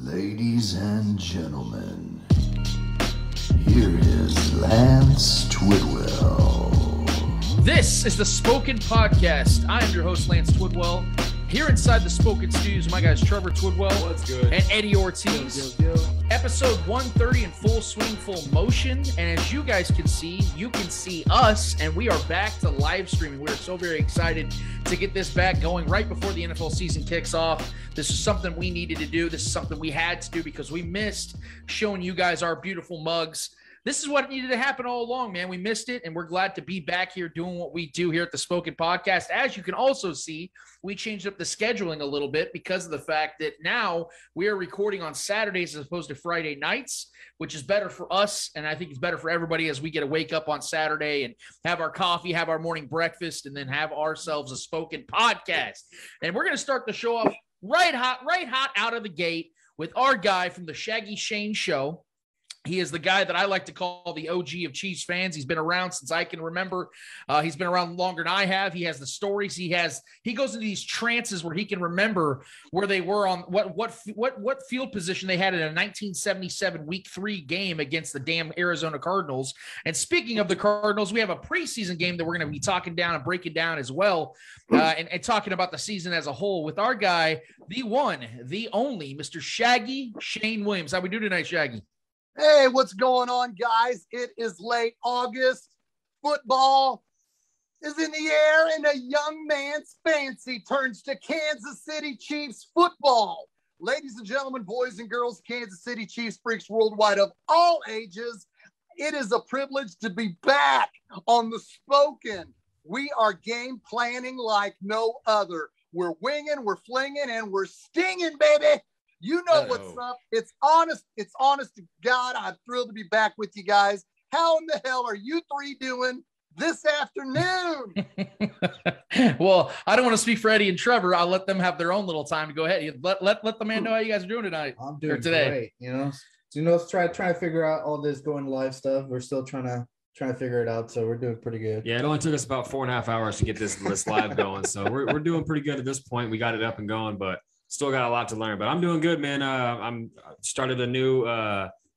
Ladies and gentlemen, here is Lance Twidwell. This is the Spoken Podcast. I am your host, Lance Twidwell. Here inside the Spoken Studios, my guys Trevor Twidwell and Eddie Ortiz. Episode 130 in full swing, full motion. And as you guys can see, you can see us, and we are back to live streaming. We are so very excited to get this back going right before the NFL season kicks off. This is something we needed to do. This is something we had to do because we missed showing you guys our beautiful mugs. This is what needed to happen all along, man. We missed it, and we're glad to be back here doing what we do here at the Spoken Podcast. As you can also see, we changed up the scheduling a little bit because of the fact that now we are recording on Saturdays as opposed to Friday nights, which is better for us, and I think it's better for everybody as we get to wake up on Saturday and have our coffee, have our morning breakfast, and then have ourselves a Spoken Podcast. And we're going to start the show off right hot out of the gate with our guy from the Shaggy Shane Show. He is the guy that I like to call the OG of Chiefs fans. He's been around since I can remember. He's been around longer than I have. He has the stories. He goes into these trances where he can remember where they were on what field position they had in a 1977 Week 3 game against the damn Arizona Cardinals. And speaking of the Cardinals, we have a preseason game that we're going to be talking down and breaking down as well, and talking about the season as a whole with our guy, the one, the only, Mr. Shaggy Shane Williams. How we do tonight, Shaggy? Hey, what's going on, guys? It is late August. Football is in the air, and a young man's fancy turns to Kansas City Chiefs football. Ladies and gentlemen, boys and girls, Kansas City Chiefs freaks worldwide of all ages, it is a privilege to be back on the Spoken. We are game planning like no other. We're winging, we're flinging, and we're stinging, baby. You know what's up. It's honest to God. I'm thrilled to be back with you guys. How in the hell are you three doing this afternoon? Well, I don't want to speak for Eddie and Trevor. I'll let them have their own little time to go ahead. Let the man know how you guys are doing tonight. I'm doing today. Great, So trying to figure out all this going live stuff. We're still trying to figure it out, so we're doing pretty good. Yeah, it only took us about 4.5 hours to get this live going, so we're doing pretty good at this point. We got it up and going, but still got a lot to learn, but I'm doing good, man. I'm started a new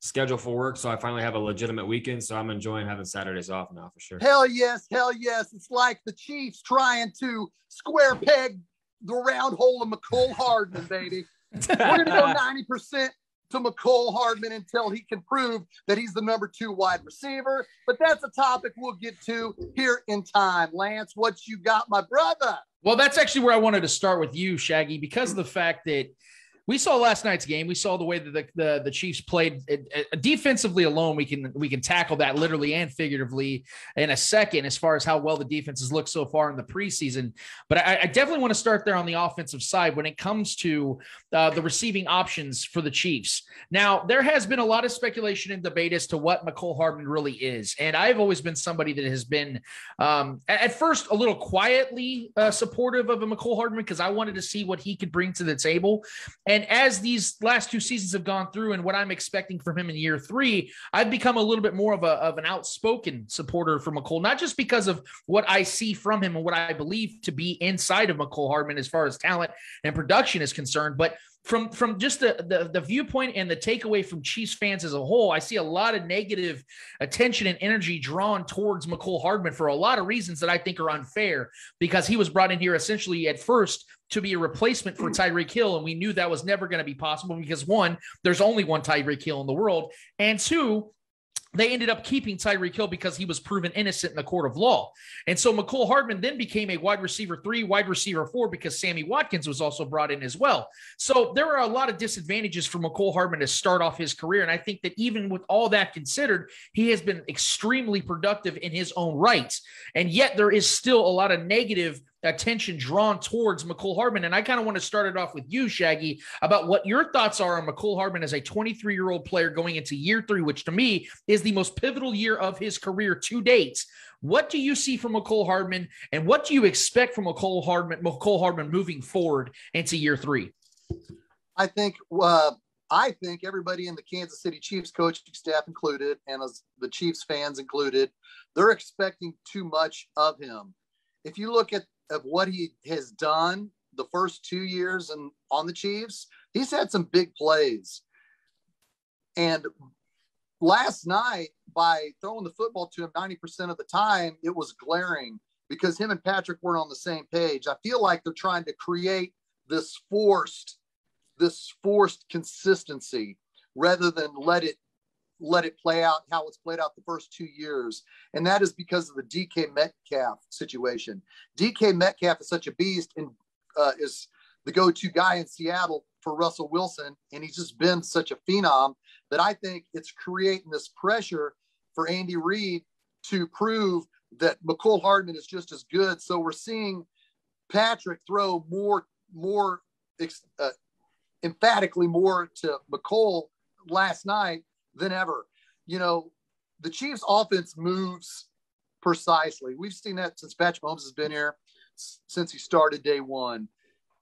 schedule for work, so I finally have a legitimate weekend. So I'm enjoying having Saturdays off now for sure. Hell yes. It's like the Chiefs trying to square peg the round hole of McCole Hardman, baby. We're going to go 90% to McCole Hardman until he can prove that he's the number 2 wide receiver. But that's a topic we'll get to here in time. Lance, what you got, my brother? Well, that's actually where I wanted to start with you, Shaggy, because of the fact that we saw last night's game. We saw the way that the Chiefs played defensively alone. We can tackle that literally and figuratively in a second as far as how well the defenses look so far in the preseason. But I definitely want to start there on the offensive side when it comes to the receiving options for the Chiefs. Now, there has been a lot of speculation and debate as to what McCole Hardman really is. And I've always been somebody that has been at first a little quietly supportive of a McCole Hardman because I wanted to see what he could bring to the table. And as these last 2 seasons have gone through and what I'm expecting from him in year 3, I've become a little bit more of an outspoken supporter for McCole, not just because of what I see from him and what I believe to be inside of McCole Hardman as far as talent and production is concerned, but from just the viewpoint and the takeaway from Chiefs fans as a whole. I see a lot of negative attention and energy drawn towards McCole Hardman for a lot of reasons that I think are unfair, because he was brought in here essentially at first to be a replacement for Tyreek Hill, and we knew that was never going to be possible because, one, there's only one Tyreek Hill in the world, and two, they ended up keeping Tyreek Hill because he was proven innocent in the court of law. And so McCole Hardman then became a wide receiver 3, wide receiver 4, because Sammy Watkins was also brought in as well. So there are a lot of disadvantages for McCole Hardman to start off his career. And I think that even with all that considered, he has been extremely productive in his own right. And yet there is still a lot of negative attention drawn towards McCole Hardman. And I kind of want to start it off with you, Shaggy, about what your thoughts are on McCole Hardman as a 23-year-old player going into year 3, which to me is the most pivotal year of his career to date. What do you see from McCole Hardman, and what do you expect from McCole Hardman moving forward into year 3? I think everybody in the Kansas City Chiefs coaching staff included, and as the Chiefs fans included, they're expecting too much of him. If you look at what he has done the first 2 years and on the Chiefs, He's had some big plays. And last night, by throwing the football to him 90% of the time, it was glaring because him and Patrick weren't on the same page. I feel like they're trying to create this forced consistency rather than let it play out how it's played out the first 2 years. And that is because of the DK Metcalf situation. DK Metcalf is such a beast and is the go-to guy in Seattle for Russell Wilson. And he's just been such a phenom that I think it's creating this pressure for Andy Reid to prove that McCole Hardman is just as good. So we're seeing Patrick throw more emphatically more to McCole last night than ever. You know, the Chiefs offense moves precisely. We've seen that since Patrick Mahomes has been here, since he started day one.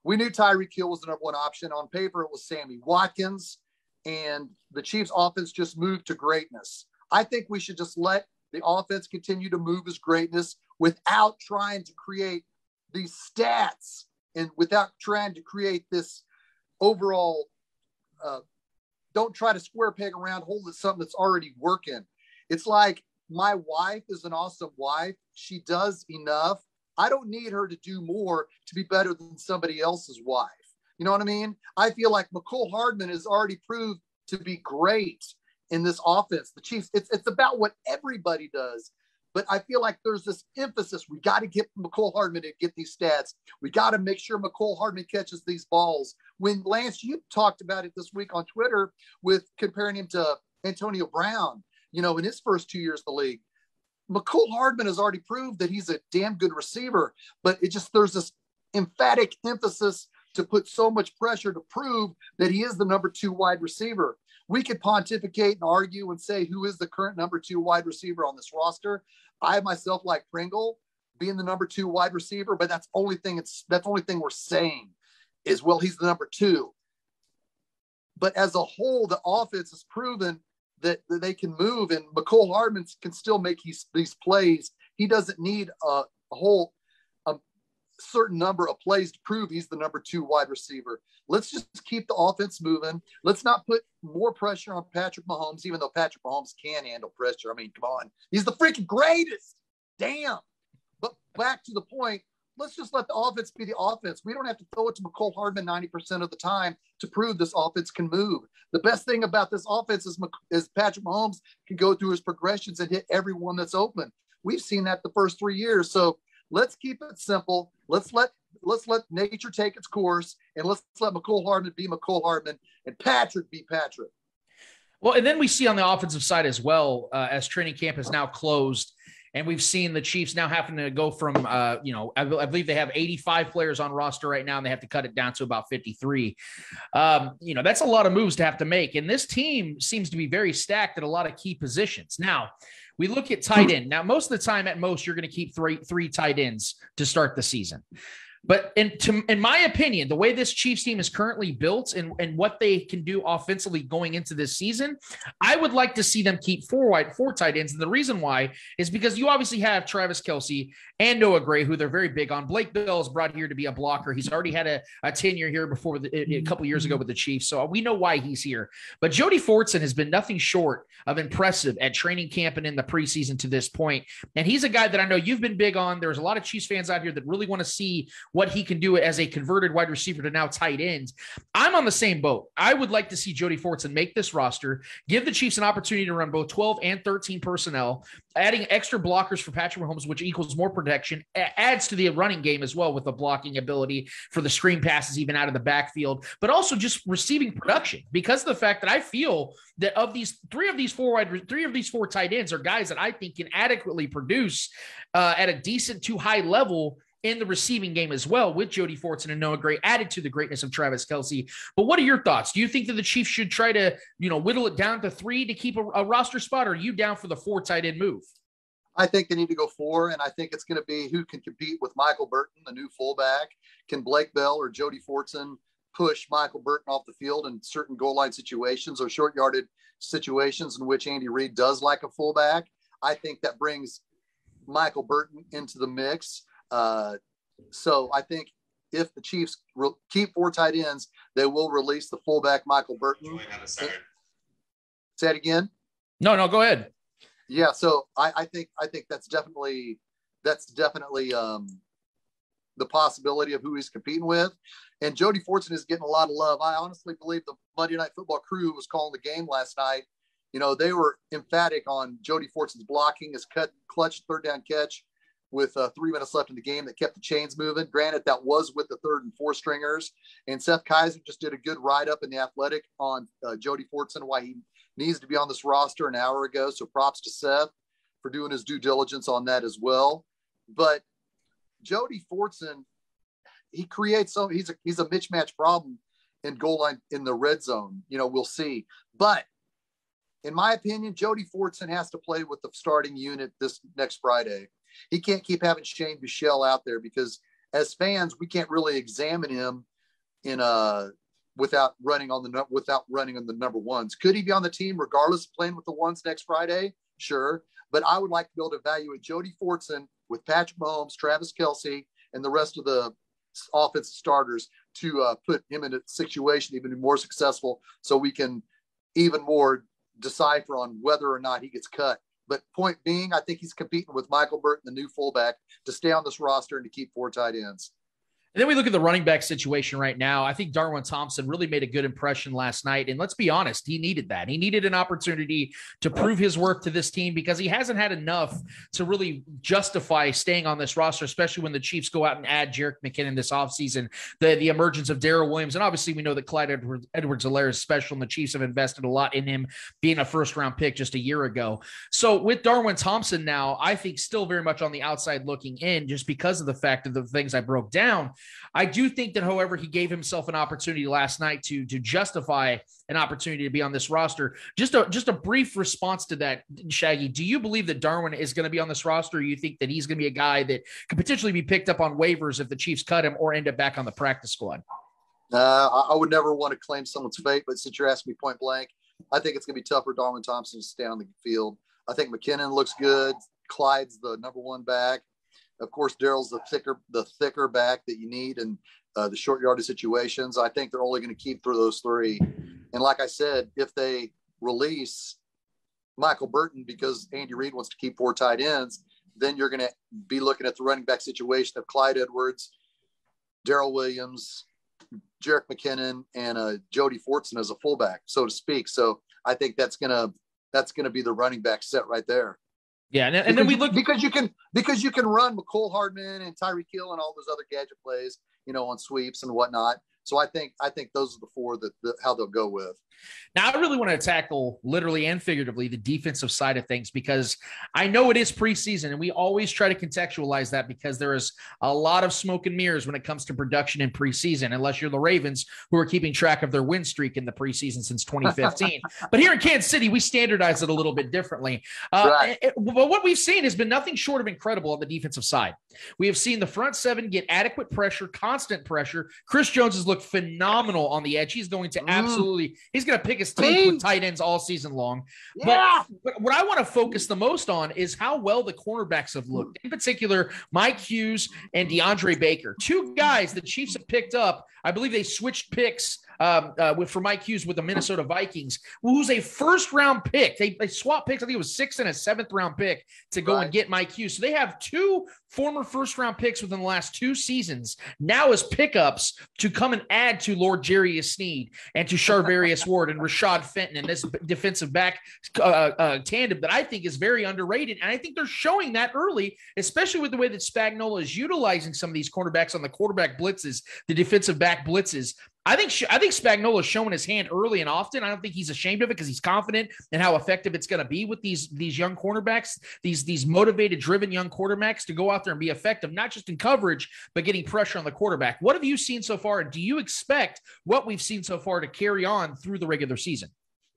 We knew Tyreek Hill was the number one option. On paper, it was Sammy Watkins, and the Chiefs offense just moved to greatness. I think we should just let the offense continue to move as greatness without trying to create these stats and without trying to create this overall don't try to square peg around hole at something that's already working. It's like my wife is an awesome wife. She does enough. I don't need her to do more to be better than somebody else's wife. You know what I mean? I feel like McCole Hardman has already proved to be great in this offense. The Chiefs, it's about what everybody does. But I feel like there's this emphasis. We got to get McCole Hardman to get these stats. We got to make sure McCole Hardman catches these balls. When Lance, you talked about it this week on Twitter with comparing him to Antonio Brown, you know, in his first 2 years in the league. McCole Hardman has already proved that he's a damn good receiver, but there's this emphatic emphasis to put so much pressure to prove that he is the number 2 wide receiver. We could pontificate and argue and say who is the current number 2 wide receiver on this roster. I myself like Pringle being the number 2 wide receiver, but that's the only thing we're saying is, well, he's the number 2. But as a whole, the offense has proven that they can move, and McCole Hardman can still make these plays. He doesn't need a certain number of plays to prove he's the number 2 wide receiver. Let's just keep the offense moving. Let's not put more pressure on Patrick Mahomes, even though Patrick Mahomes can handle pressure. I mean, come on. He's the freaking greatest. Damn. But back to the point, let's just let the offense be the offense. We don't have to throw it to McCole Hardman 90% of the time to prove this offense can move. The best thing about this offense is Patrick Mahomes can go through his progressions and hit everyone that's open. We've seen that the first 3 years. So let's keep it simple. Let's let nature take its course, and let's let McCole Hardman be McCole Hardman and Patrick be Patrick. Well, and then we see on the offensive side as well, as training camp is now closed, and we've seen the Chiefs now having to go from, I believe they have 85 players on roster right now, and they have to cut it down to about 53. That's a lot of moves to have to make. And this team seems to be very stacked at a lot of key positions. Now, we look at tight end. Now, most of the time, at most, you're going to keep three tight ends to start the season. But in my opinion, the way this Chiefs team is currently built and what they can do offensively going into this season, I would like to see them keep four tight ends. And the reason why is because you obviously have Travis Kelce and Noah Gray, who they're very big on. Blake Bell is brought here to be a blocker. He's already had a tenure here before a couple years ago with the Chiefs, so we know why he's here. But Jody Fortson has been nothing short of impressive at training camp and in the preseason to this point. And he's a guy that I know you've been big on. There's a lot of Chiefs fans out here that really want to see what he can do as a converted wide receiver to now tight end. I'm on the same boat. I would like to see Jody Fortson make this roster, give the Chiefs an opportunity to run both 12 and 13 personnel, adding extra blockers for Patrick Mahomes, which equals more protection, adds to the running game as well with the blocking ability for the screen passes even out of the backfield, but also just receiving production because of the fact that I feel that of these three of these four tight ends are guys that I think can adequately produce at a decent to high level in the receiving game as well, with Jody Fortson and Noah Gray added to the greatness of Travis Kelce. But what are your thoughts? Do you think that the Chiefs should try to, whittle it down to 3 to keep a roster spot, or are you down for the 4 tight end move? I think they need to go 4, and I think it's going to be who can compete with Michael Burton, the new fullback. Can Blake Bell or Jody Fortson push Michael Burton off the field in certain goal line situations or short yarded situations in which Andy Reid does like a fullback? I think that brings Michael Burton into the mix. So I think if the Chiefs keep 4 tight ends, they will release the fullback Michael Burton. Say it again. No, go ahead. Yeah, so I think that's definitely the possibility of who he's competing with. And Jody Fortson is getting a lot of love. I honestly believe the Monday Night Football crew was calling the game last night. You know, they were emphatic on Jody Fortson's blocking, his clutch third down catch with 3 minutes left in the game that kept the chains moving. Granted, that was with the 3rd and 4th stringers. And Seth Kaiser just did a good write-up in The Athletic on Jody Fortson, why he needs to be on this roster an hour ago. So props to Seth for doing his due diligence on that as well. But Jody Fortson, he creates he's a mismatch problem in goal line in the red zone. You know, we'll see. But in my opinion, Jody Fortson has to play with the starting unit this next Friday. He can't keep having Shane Buechele out there because as fans, we can't really examine him without running on the number ones. Could he be on the team regardless of playing with the ones next Friday? Sure. But I would like to be able to evaluate Jody Fortson with Patrick Mahomes, Travis Kelce, and the rest of the offensive starters to put him in a situation even more successful so we can even more decipher on whether or not he gets cut. But point being, I think he's competing with Michael Burton, the new fullback, to stay on this roster and to keep 4 tight ends. And then we look at the running back situation right now. I think Darwin Thompson really made a good impression last night. And let's be honest, he needed that. He needed an opportunity to prove his worth to this team because he hasn't had enough to really justify staying on this roster, especially when the Chiefs go out and add Jerick McKinnon this offseason, the emergence of Darrell Williams. And obviously we know that Clyde Edwards-Helaire is special, and the Chiefs have invested a lot in him being a first-round pick just a year ago. So with Darwin Thompson now, I think still very much on the outside looking in just because of the fact of the things I broke down. I do think that, however, he gave himself an opportunity last night to justify an opportunity to be on this roster. Just a brief response to that, Shaggy. Do you believe that Darwin is going to be on this roster, or you think that he's going to be a guy that could potentially be picked up on waivers if the Chiefs cut him or end up back on the practice squad? I would never want to claim someone's fate, but since you're asking me point blank, I think it's going to be tough for Darwin Thompson to stay on the field. I think McKinnon looks good. Clyde's the number 1 back. Of course, Darrell's the thicker back that you need in the short yardage situations. I think they're only going to keep through those 3. And like I said, if they release Michael Burton because Andy Reid wants to keep 4 tight ends, then you're going to be looking at the running back situation of Clyde Edwards, Darrell Williams, Jerick McKinnon, and Jody Fortson as a fullback, so to speak. So I think that's going to be the running back set right there. Yeah, and then we look because you can run McCole Hardman and Tyreek Hill and all those other gadget plays, you know, on sweeps and whatnot. So I think those are the 4 how they'll go with. Now, I really want to tackle literally and figuratively the defensive side of things because I know it is preseason and we always try to contextualize that because there is a lot of smoke and mirrors when it comes to production in preseason, unless you're the Ravens who are keeping track of their win streak in the preseason since 2015. But here in Kansas City, we standardize it a little bit differently. Right. But what we've seen has been nothing short of incredible on the defensive side. We have seen the front 7 get adequate pressure, constant pressure. Chris Jones has looked phenomenal on the edge. He's going to he's going to pick his teeth with tight ends all season long. Yeah. But what I want to focus the most on is how well the cornerbacks have looked. In particular, Mike Hughes and DeAndre Baker, 2 guys the Chiefs have picked up. I believe they switched picks for Mike Hughes with the Minnesota Vikings, who's a first-round pick. They swapped picks. I think it was 6th and a 7th-round pick to go and get Mike Hughes. So they have 2 former first-round picks within the last 2 seasons now as pickups to come and add to Lord Jarius Sneed and to Charvarius Ward and Rashad Fenton and this defensive back tandem that I think is very underrated. And I think they're showing that early, especially with the way that Spagnuolo is utilizing some of these cornerbacks on the quarterback blitzes, the defensive back blitzes. I think Spagnuolo is showing his hand early and often. I don't think he's ashamed of it because he's confident in how effective it's going to be with these young cornerbacks, these motivated, driven young quarterbacks to go out there and be effective, not just in coverage, but getting pressure on the quarterback. What have you seen so far? And do you expect what we've seen so far to carry on through the regular season?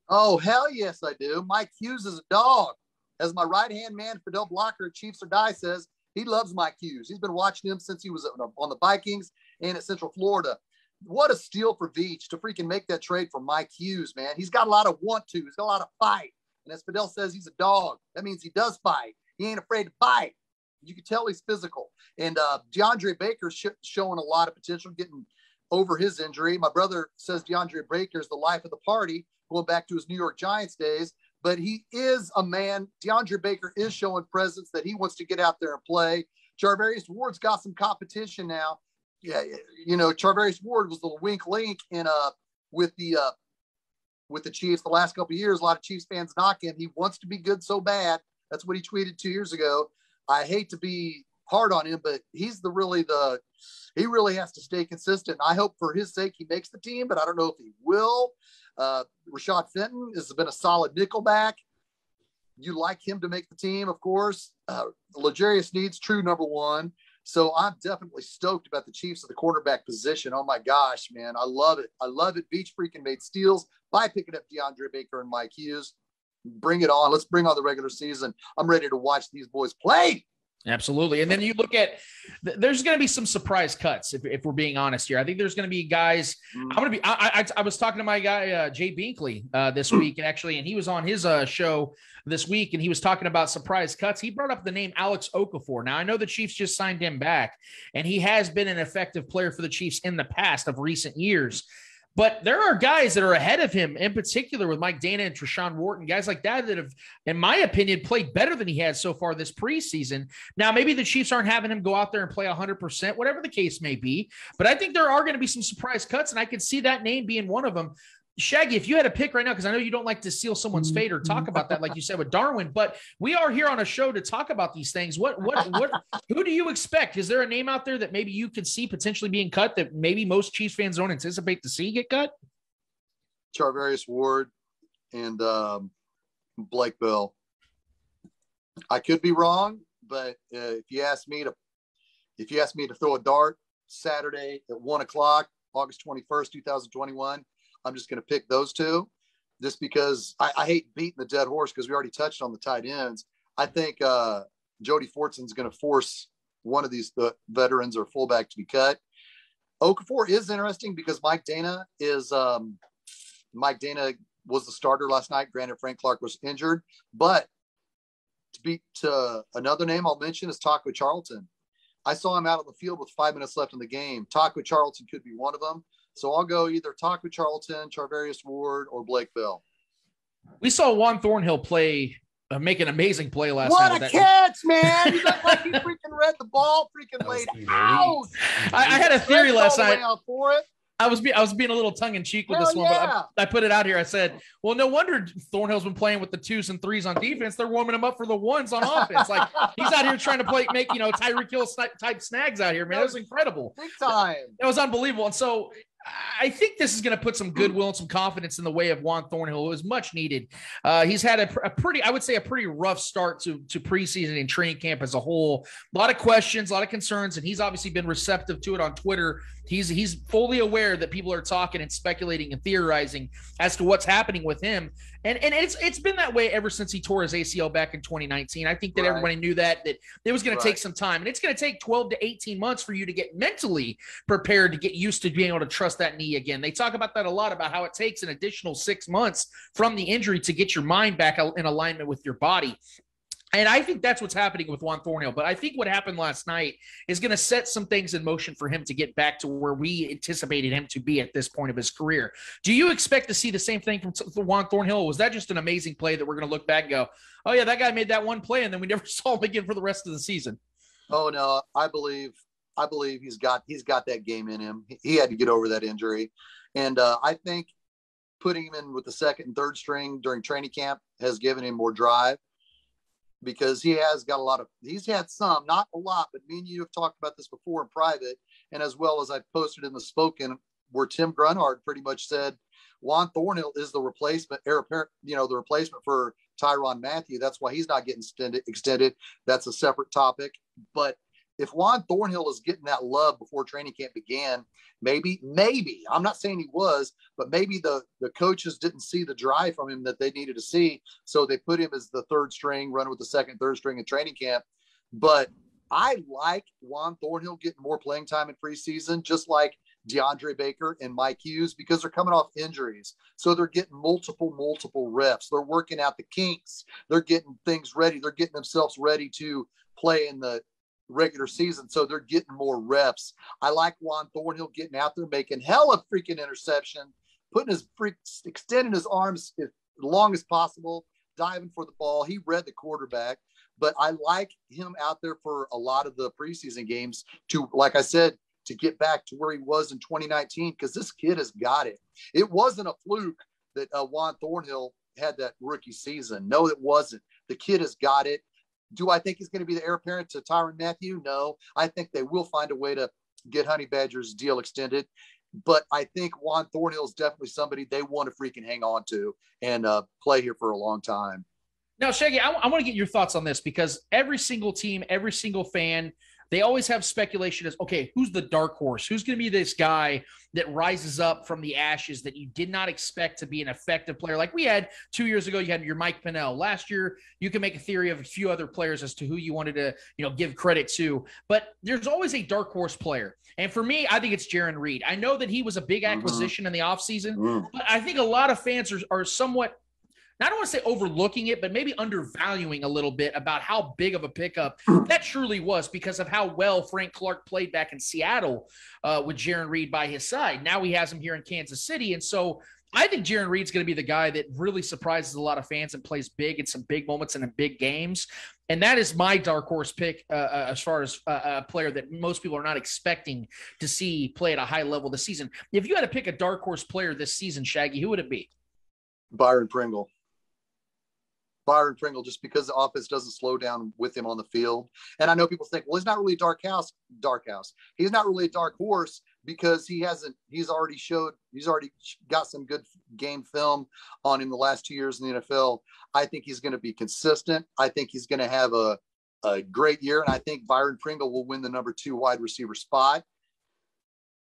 Oh, hell yes, I do. Mike Hughes is a dog. As my right-hand man, Fidel Blocker at Chiefs or Die says, he loves Mike Hughes. He's been watching him since he was on the Vikings and at Central Florida. What a steal for Veach to freaking make that trade for Mike Hughes, man. He's got a lot of want to. He's got a lot of fight. And as Fidel says, he's a dog. That means he does fight. He ain't afraid to fight. You can tell he's physical. And DeAndre Baker's showing a lot of potential, getting over his injury. My brother says DeAndre Baker is the life of the party, going back to his New York Giants days. But he is a man. DeAndre Baker is showing presence that he wants to get out there and play. Charvarius Ward's got some competition now. Yeah, you know, Charvarius Ward was the wink link in with the Chiefs the last couple of years. A lot of Chiefs fans knock him. He wants to be good so bad. That's what he tweeted 2 years ago. I hate to be hard on him, but he really has to stay consistent. I hope for his sake he makes the team, but I don't know if he will. Rashad Fenton has been a solid nickelback. You like him to make the team, of course. L'Jarius Sneed's true number one. So I'm definitely stoked about the Chiefs at the quarterback position. Oh my gosh, man. I love it. I love it. Beach freaking made steals by picking up DeAndre Baker and Mike Hughes. Bring it on. Let's bring on the regular season. I'm ready to watch these boys play. Absolutely. And then you look at, there's going to be some surprise cuts. If we're being honest here, I think there's going to be guys. I was talking to my guy, Jay Binkley this week, and he was on his show this week, and he was talking about surprise cuts. He brought up the name Alex Okafor. Now I know the Chiefs just signed him back, and he has been an effective player for the Chiefs in the past of recent years. But there are guys that are ahead of him, in particular with Mike Dana and Treshaun Wharton, guys like that have, in my opinion, played better than he has so far this preseason. Now, maybe the Chiefs aren't having him go out there and play 100%, whatever the case may be. But I think there are going to be some surprise cuts, and I could see that name being one of them. Shaggy, if you had a pick right now, because I know you don't like to steal someone's fate or talk about that, like you said with Darwin, but we are here on a show to talk about these things. Who do you expect? Is there a name out there that maybe you could see potentially being cut that maybe most Chiefs fans don't anticipate to see get cut? Charvarius Ward and Blake Bell. I could be wrong, but if you ask me to throw a dart Saturday at 1:00, August 21st, 2021. I'm just going to pick those two just because I hate beating the dead horse because we already touched on the tight ends. I think Jody Fortson's going to force one of these veterans or fullback to be cut. Okafor is interesting because Mike Dana was the starter last night. Granted, Frank Clark was injured, but to another name I'll mention is Taco Charlton. I saw him out on the field with 5 minutes left in the game. Taco Charlton could be one of them. So I'll go either Taco Charlton, Charvarius Ward, or Blake Bell. We saw Juan Thornhill make an amazing play last night. What a catch, man. He looked like he freaking read the ball, freaking laid out. I had a theory last night. For it. I was being a little tongue-in-cheek with this one, but I put it out here. I said, well, no wonder Thornhill's been playing with the 2s and 3s on defense. They're warming him up for the 1s on offense. Like, he's out here trying to make, Tyreek Hill type snags out here, man. That was incredible. Big time. That was unbelievable. And so I think this is going to put some goodwill and some confidence in the way of Juan Thornhill. It was much needed. He's had a pretty rough start to preseason and training camp as a whole. A lot of questions, a lot of concerns, and he's obviously been receptive to it on Twitter. He's fully aware that people are talking and speculating and theorizing as to what's happening with him. And it's been that way ever since he tore his ACL back in 2019. I think that everybody knew that it was going to take some time. And it's going to take 12 to 18 months for you to get mentally prepared to get used to being able to trust that knee again. They talk about that a lot, about how it takes an additional 6 months from the injury to get your mind back in alignment with your body. And I think that's what's happening with Juan Thornhill. But I think what happened last night is going to set some things in motion for him to get back to where we anticipated him to be at this point of his career. Do you expect to see the same thing from Juan Thornhill? Or was that just an amazing play that we're going to look back and go, oh, yeah, that guy made that one play, and then we never saw him again for the rest of the season? Oh, no, I believe he's got that game in him. He had to get over that injury. And I think putting him in with the second and third string during training camp has given him more drive, because he has got he's had some, not a lot, but me and you have talked about this before in private, and as well as I posted in the Spoken, where Tim Grunhard pretty much said Juan Thornhill is the replacement, the replacement for Tyrann Mathieu. That's why he's not getting extended. That's a separate topic. But if Juan Thornhill is getting that love before training camp began, maybe, I'm not saying he was, but maybe the coaches didn't see the drive from him that they needed to see. So they put him as the third string, running with the second, third string in training camp. But I like Juan Thornhill getting more playing time in preseason, just like DeAndre Baker and Mike Hughes, because they're coming off injuries. So they're getting multiple reps. They're working out the kinks. They're getting things ready. They're getting themselves ready to play in the regular season, so they're getting more reps. I like Juan Thornhill getting out there, making hella freaking interception, putting extending his arms as long as possible, diving for the ball. He read the quarterback, but I like him out there for a lot of the preseason games to, like I said, to get back to where he was in 2019, because this kid has got it. It wasn't a fluke that Juan Thornhill had that rookie season. No, it wasn't. The kid has got it. Do I think he's going to be the heir apparent to Tyrann Mathieu? No. I think they will find a way to get Honey Badger's deal extended. But I think Juan Thornhill is definitely somebody they want to freaking hang on to and play here for a long time. Now, Shaggy, I want to get your thoughts on this, because every single team, every single fan, they always have speculation as, okay, who's the dark horse? Who's going to be this guy that rises up from the ashes that you did not expect to be an effective player? Like we had 2 years ago, you had your Mike Pennell. Last year, you can make a theory of a few other players as to who you wanted to, give credit to. But there's always a dark horse player. And for me, I think it's Jarran Reed. I know that he was a big acquisition in the offseason, but I think a lot of fans are somewhat, I don't want to say overlooking it, but maybe undervaluing a little bit about how big of a pickup that truly was, because of how well Frank Clark played back in Seattle with Jarran Reed by his side. Now he has him here in Kansas City. And so I think Jarran Reed's going to be the guy that really surprises a lot of fans and plays big in some big moments and in big games. And that is my dark horse pick as far as a player that most people are not expecting to see play at a high level this season. If you had to pick a dark horse player this season, Shaggy, who would it be? Byron Pringle, just because the offense doesn't slow down with him on the field. And I know people think, well, he's not really a dark house. He's not really a dark horse because he's already got some good game film on him the last 2 years in the NFL. I think he's going to be consistent. I think he's going to have a great year. And I think Byron Pringle will win the number 2 wide receiver spot.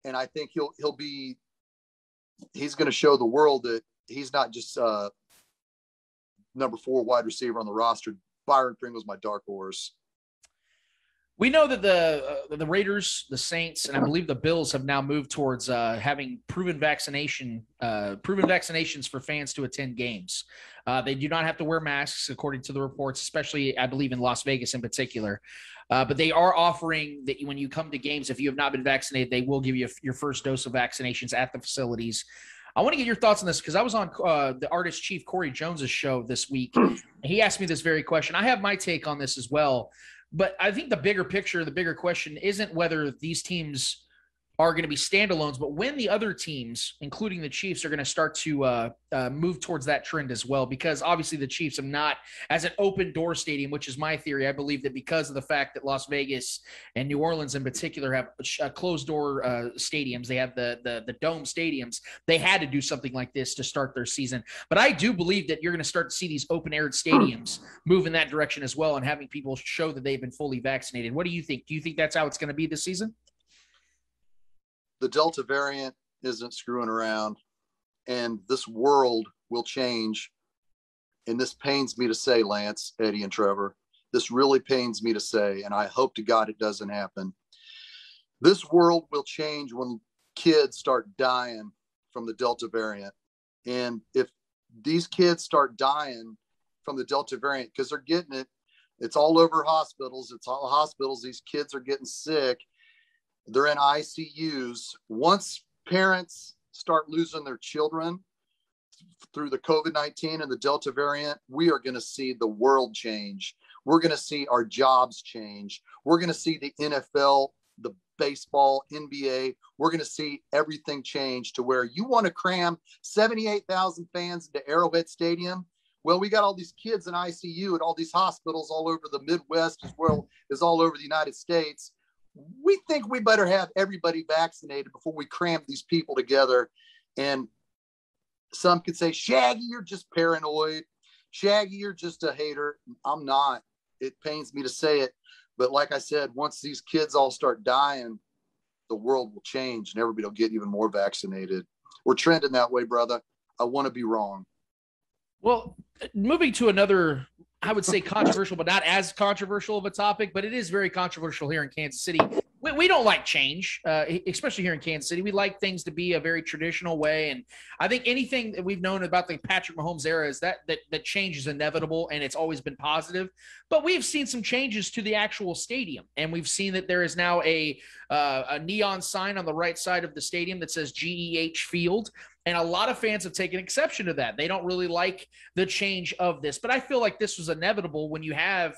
And I think he's going to show the world that he's not just number 4 wide receiver on the roster. Byron Pringle's my dark horse. We know that the Raiders, the Saints, and I believe the Bills have now moved towards having proven vaccinations for fans to attend games. They do not have to wear masks, according to the reports, especially, I believe, in Las Vegas in particular. But they are offering that when you come to games, if you have not been vaccinated, they will give you your first dose of vaccinations at the facilities. I want to get your thoughts on this, because I was on the artist chief Corey Jones's show this week. He asked me this very question. I have my take on this as well, but I think the bigger picture, the bigger question isn't whether these teams are going to be standalones, but when the other teams, including the Chiefs, are going to start to move towards that trend as well, because obviously the Chiefs are not as an open door stadium, which is my theory. I believe that because of the fact that Las Vegas and New Orleans in particular have closed door stadiums, they have the dome stadiums, they had to do something like this to start their season. But I do believe that you're going to start to see these open aired stadiums move in that direction as well, and having people show that they've been fully vaccinated. What do you think? Do you think that's how it's going to be this season? The Delta variant isn't screwing around, and this world will change. And this pains me to say, Lance, Eddie, and Trevor. This really pains me to say, and I hope to God it doesn't happen. This world will change when kids start dying from the Delta variant. And if these kids start dying from the Delta variant, because they're getting it, it's all over hospitals. It's all hospitals. These kids are getting sick. They're in ICUs. Once parents start losing their children through the COVID-19 and the Delta variant, we are going to see the world change. We're going to see our jobs change. We're going to see the NFL, the baseball, NBA. We're going to see everything change to where you want to cram 78,000 fans into Arrowhead Stadium. Well, we got all these kids in ICU at all these hospitals all over the Midwest as well as all over the United States. We think we better have everybody vaccinated before we cram these people together. And some could say, Shaggy, you're just paranoid. Shaggy, you're just a hater. I'm not. It pains me to say it. But like I said, once these kids all start dying, the world will change and everybody will get even more vaccinated. We're trending that way, brother. I want to be wrong. Well, moving to another, I would say controversial, but not as controversial of a topic, but it is very controversial here in Kansas City. We don't like change, especially here in Kansas City. We like things to be a very traditional way. And I think anything that we've known about the Patrick Mahomes era is that change is inevitable, and it's always been positive. But we've seen some changes to the actual stadium, and we've seen that there is now a neon sign on the right side of the stadium that says GEH Field. And a lot of fans have taken exception to that. They don't really like the change of this. But I feel like this was inevitable when you have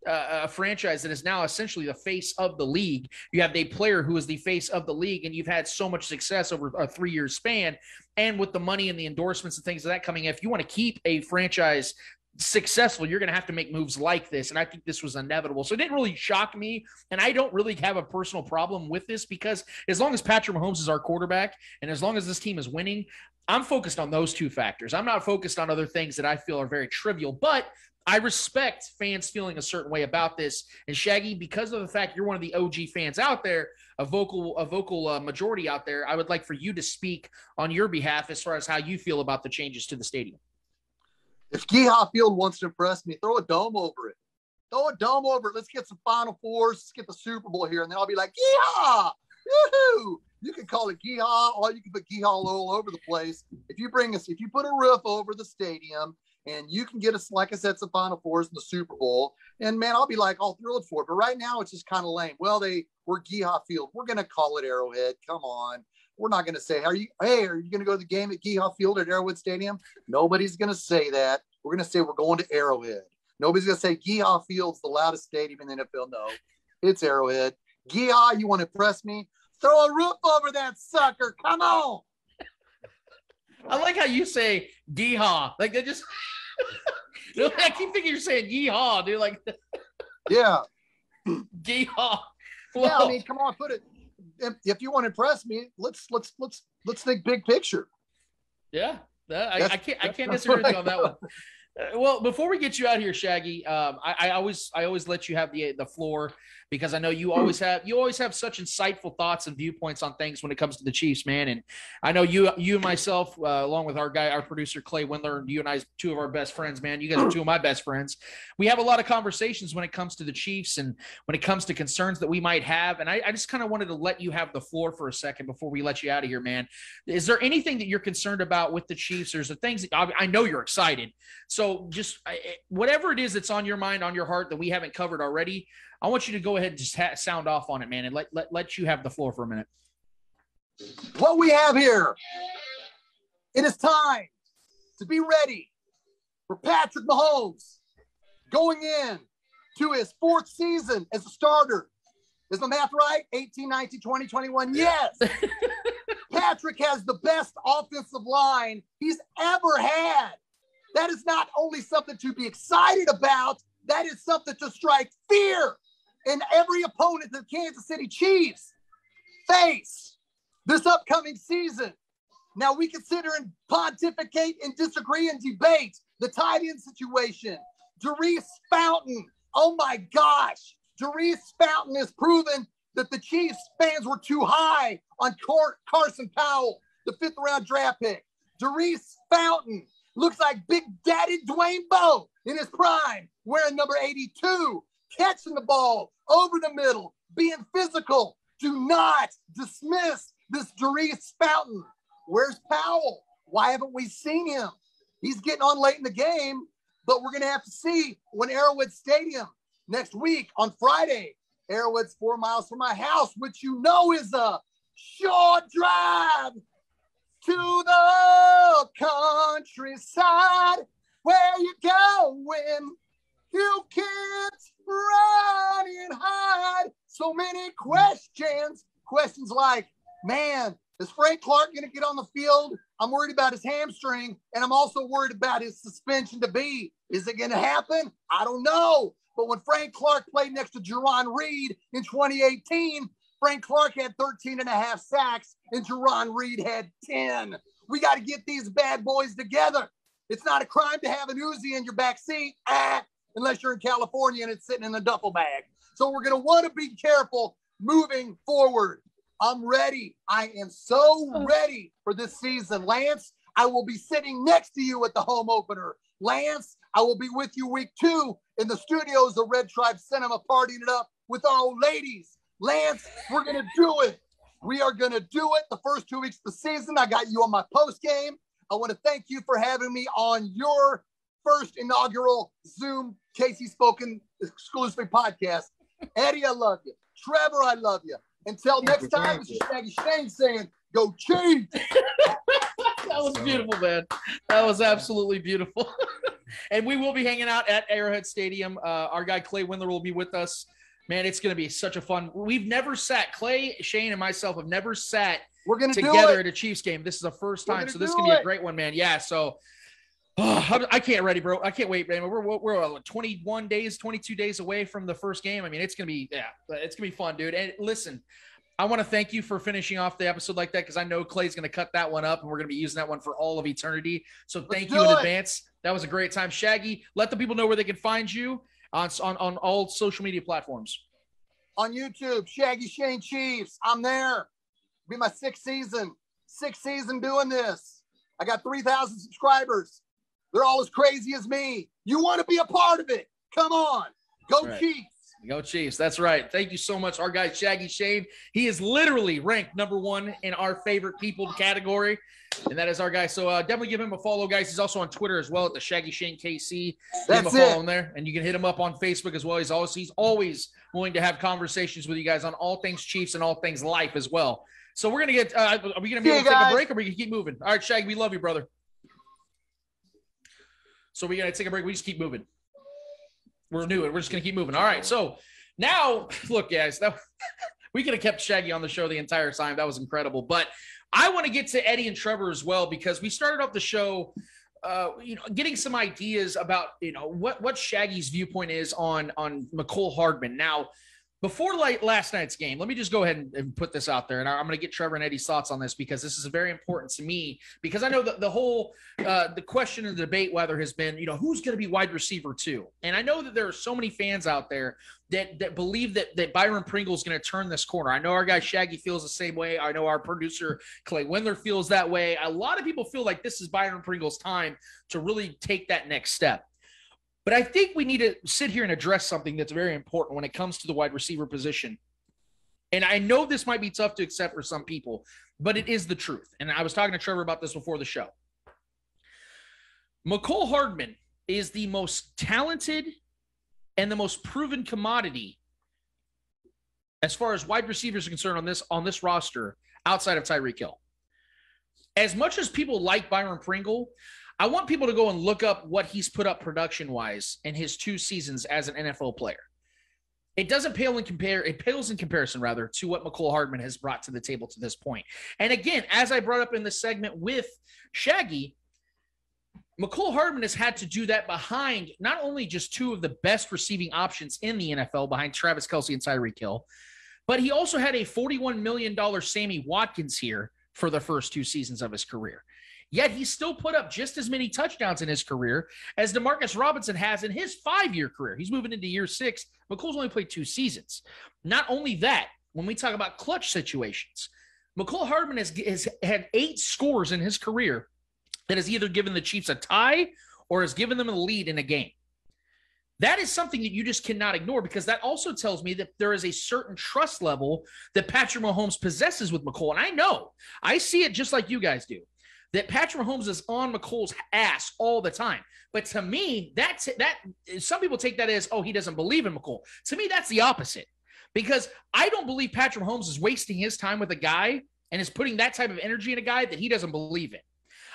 a franchise that is now essentially the face of the league. You have a player who is the face of the league, and you've had so much success over a 3-year span. And with the money and the endorsements and things like that coming in, if you want to keep a franchise successful, you're going to have to make moves like this. And I think this was inevitable. So it didn't really shock me. And I don't really have a personal problem with this, because as long as Patrick Mahomes is our quarterback, and as long as this team is winning, I'm focused on those two factors. I'm not focused on other things that I feel are very trivial, but I respect fans feeling a certain way about this. And Shaggy, because of the fact you're one of the OG fans out there, a vocal majority out there, I would like for you to speak on your behalf as far as how you feel about the changes to the stadium. If Geehaw Field wants to impress me, throw a dome over it. Throw a dome over it. Let's get some Final Fours. Let's get the Super Bowl here. And then I'll be like, Geehaw! Woohoo! You can call it Geehaw, or you can put Geehaw all over the place. If you put a roof over the stadium, and you can get us, like I said, some Final Fours in the Super Bowl, and man, I'll be like all thrilled for it. But right now, it's just kind of lame. Well, we're Geehaw Field. We're gonna call it Arrowhead. Come on. We're not gonna say, are you gonna go to the game at Geehaw Field at Arrowhead Stadium? Nobody's gonna say that. We're gonna say we're going to Arrowhead. Nobody's gonna say Geehaw Field's the loudest stadium in the NFL. No, it's Arrowhead. Geehaw, you want to impress me? Throw a roof over that sucker. Come on. I like how you say Geehaw. Like they just I keep thinking you're saying yeehaw, dude. Like yeah. Geehaw. Well, yeah, I mean, come on, put it. If you want to impress me, let's think big picture. Yeah. I can't disagree with you on that one. Well, before we get you out here, Shaggy, I always let you have the floor, because I know you always have such insightful thoughts and viewpoints on things when it comes to the Chiefs, man. And I know you and myself, along with our producer Clay Windler, you and I, two of our best friends, man. You guys are two of my best friends. We have a lot of conversations when it comes to the Chiefs and when it comes to concerns that we might have. And I just kind of wanted to let you have the floor for a second before we let you out of here, man. Is there anything that you're concerned about with the Chiefs? There's the things that I know you're excited. So just whatever it is that's on your mind, on your heart that we haven't covered already, I want you to go ahead and just sound off on it, man, and let you have the floor for a minute. What we have here, it is time to be ready for Patrick Mahomes going in to his 4th season as a starter. Is my math right? 18, 19, 20, 21. Yes. Patrick has the best offensive line he's ever had. That is not only something to be excited about, that is something to strike fear in every opponent the Kansas City Chiefs face this upcoming season. Now, we can sit here and pontificate and disagree and debate the tight end situation. Darius Fountain, oh my gosh. Darius Fountain has proven that the Chiefs fans were too high on Carson Powell, the 5th-round draft pick. Darius Fountain looks like Big Daddy Dwayne Bowe in his prime, wearing number 82, catching the ball over the middle, being physical. Do not dismiss this Darius Fountain. Where's Powell? Why haven't we seen him? He's getting on late in the game, but we're going to have to see when Arrowhead Stadium next week on Friday. Arrowhead's 4 miles from my house, which you know is a short drive to the countryside where you go when you can't run and hide. So many questions like, man, is Frank Clark going to get on the field? I'm worried about his hamstring, and I'm also worried about his suspension to be. Is it going to happen? I don't know. But when Frank Clark played next to Jerron Reed in 2018, Frank Clark had 13.5 sacks, and Jerron Reed had 10. We got to get these bad boys together. It's not a crime to have an Uzi in your back seat, unless you're in California and it's sitting in a duffel bag. So we're going to want to be careful moving forward. I'm ready. I am so ready for this season. Lance, I will be sitting next to you at the home opener. Lance, I will be with you week 2 in the studios of Red Tribe Cinema, partying it up with our old ladies. Lance, we're going to do it. We are going to do it the first 2 weeks of the season. I got you on my post game. I want to thank you for having me on your first inaugural Zoom Casey Spoken exclusively podcast. Eddie, I love you. Trevor, I love you. Until next time, this is Shaggy Shane saying, go Chiefs. That was beautiful, man. That was absolutely beautiful. And we will be hanging out at Arrowhead Stadium. Our guy Clay Windler will be with us. Man, it's going to be such a fun. We've never sat. Clay, Shane, and myself have never sat together at a Chiefs game. This is the first time, so this is going to be a great one, man. Yeah, so I can't ready, bro. I can't wait, man. We're 21 days, 22 days away from the first game. I mean, it's going to be, it's going to be fun, dude. And listen, I want to thank you for finishing off the episode like that because I know Clay's going to cut that one up and we're going to be using that one for all of eternity. So thank you in advance. That was a great time. Shaggy, let the people know where they can find you on all social media platforms. On YouTube, Shaggy Shane Chiefs. I'm there. Be my sixth season doing this. I got 3,000 subscribers. They're all as crazy as me. You want to be a part of it? Come on. Go Chiefs. Go Chiefs. That's right. Thank you so much. Our guy, Shaggy Shane, he is literally ranked #1 in our favorite people category. And that is our guy. So definitely give him a follow, guys. He's also on Twitter as well at the Shaggy Shane KC. Give him a follow him there. And you can hit him up on Facebook as well. He's always willing to have conversations with you guys on all things Chiefs and all things life as well. So we're going to get are we going to be able to take a break or are we going to keep moving? All right, Shaggy, we love you, brother. So we're going to take a break. We just keep moving. We're new and we're just going to keep moving. All right. So now, look, guys, we could have kept Shaggy on the show the entire time. That was incredible. But I want to get to Eddie and Trevor as well because we started off the show, getting some ideas about, what Shaggy's viewpoint is on McCole Hardman. Now, before last night's game, let me just go ahead and put this out there. And I'm going to get Trevor and Eddie's thoughts on this because this is very important to me because I know that the whole the question and the debate whether has been, who's going to be wide receiver 2. And I know that there are so many fans out there that believe that Byron Pringle is going to turn this corner. I know our guy Shaggy feels the same way. I know our producer Clay Windler feels that way. A lot of people feel like this is Byron Pringle's time to really take that next step. But I think we need to sit here and address something that's very important when it comes to the wide receiver position. And I know this might be tough to accept for some people, but it is the truth. And I was talking to Trevor about this before the show. McCole Hardman is the most talented and the most proven commodity as far as wide receivers are concerned on this roster outside of Tyreek Hill. As much as people like Byron Pringle, I want people to go and look up what he's put up production-wise in his 2 seasons as an NFL player. It doesn't pale in comparison to what McCole Hardman has brought to the table to this point. And again, as I brought up in the segment with Shaggy, McCole Hardman has had to do that behind not only just 2 of the best receiving options in the NFL behind Travis Kelce and Tyreek Hill, but he also had a $41 million Sammy Watkins here for the first 2 seasons of his career. Yet he still put up just as many touchdowns in his career as Demarcus Robinson has in his 5-year career. He's moving into year 6. McCole's only played 2 seasons. Not only that, when we talk about clutch situations, McCole Hardman has had 8 scores in his career that has either given the Chiefs a tie or has given them a lead in a game. That is something that you just cannot ignore because that also tells me that there is a certain trust level that Patrick Mahomes possesses with McCole. And I see it just like you guys do, that Patrick Mahomes is on McCole's ass all the time. But to me, that some people take that as, he doesn't believe in McCole. To me, that's the opposite. Because I don't believe Patrick Mahomes is wasting his time with a guy and is putting that type of energy in a guy that he doesn't believe in.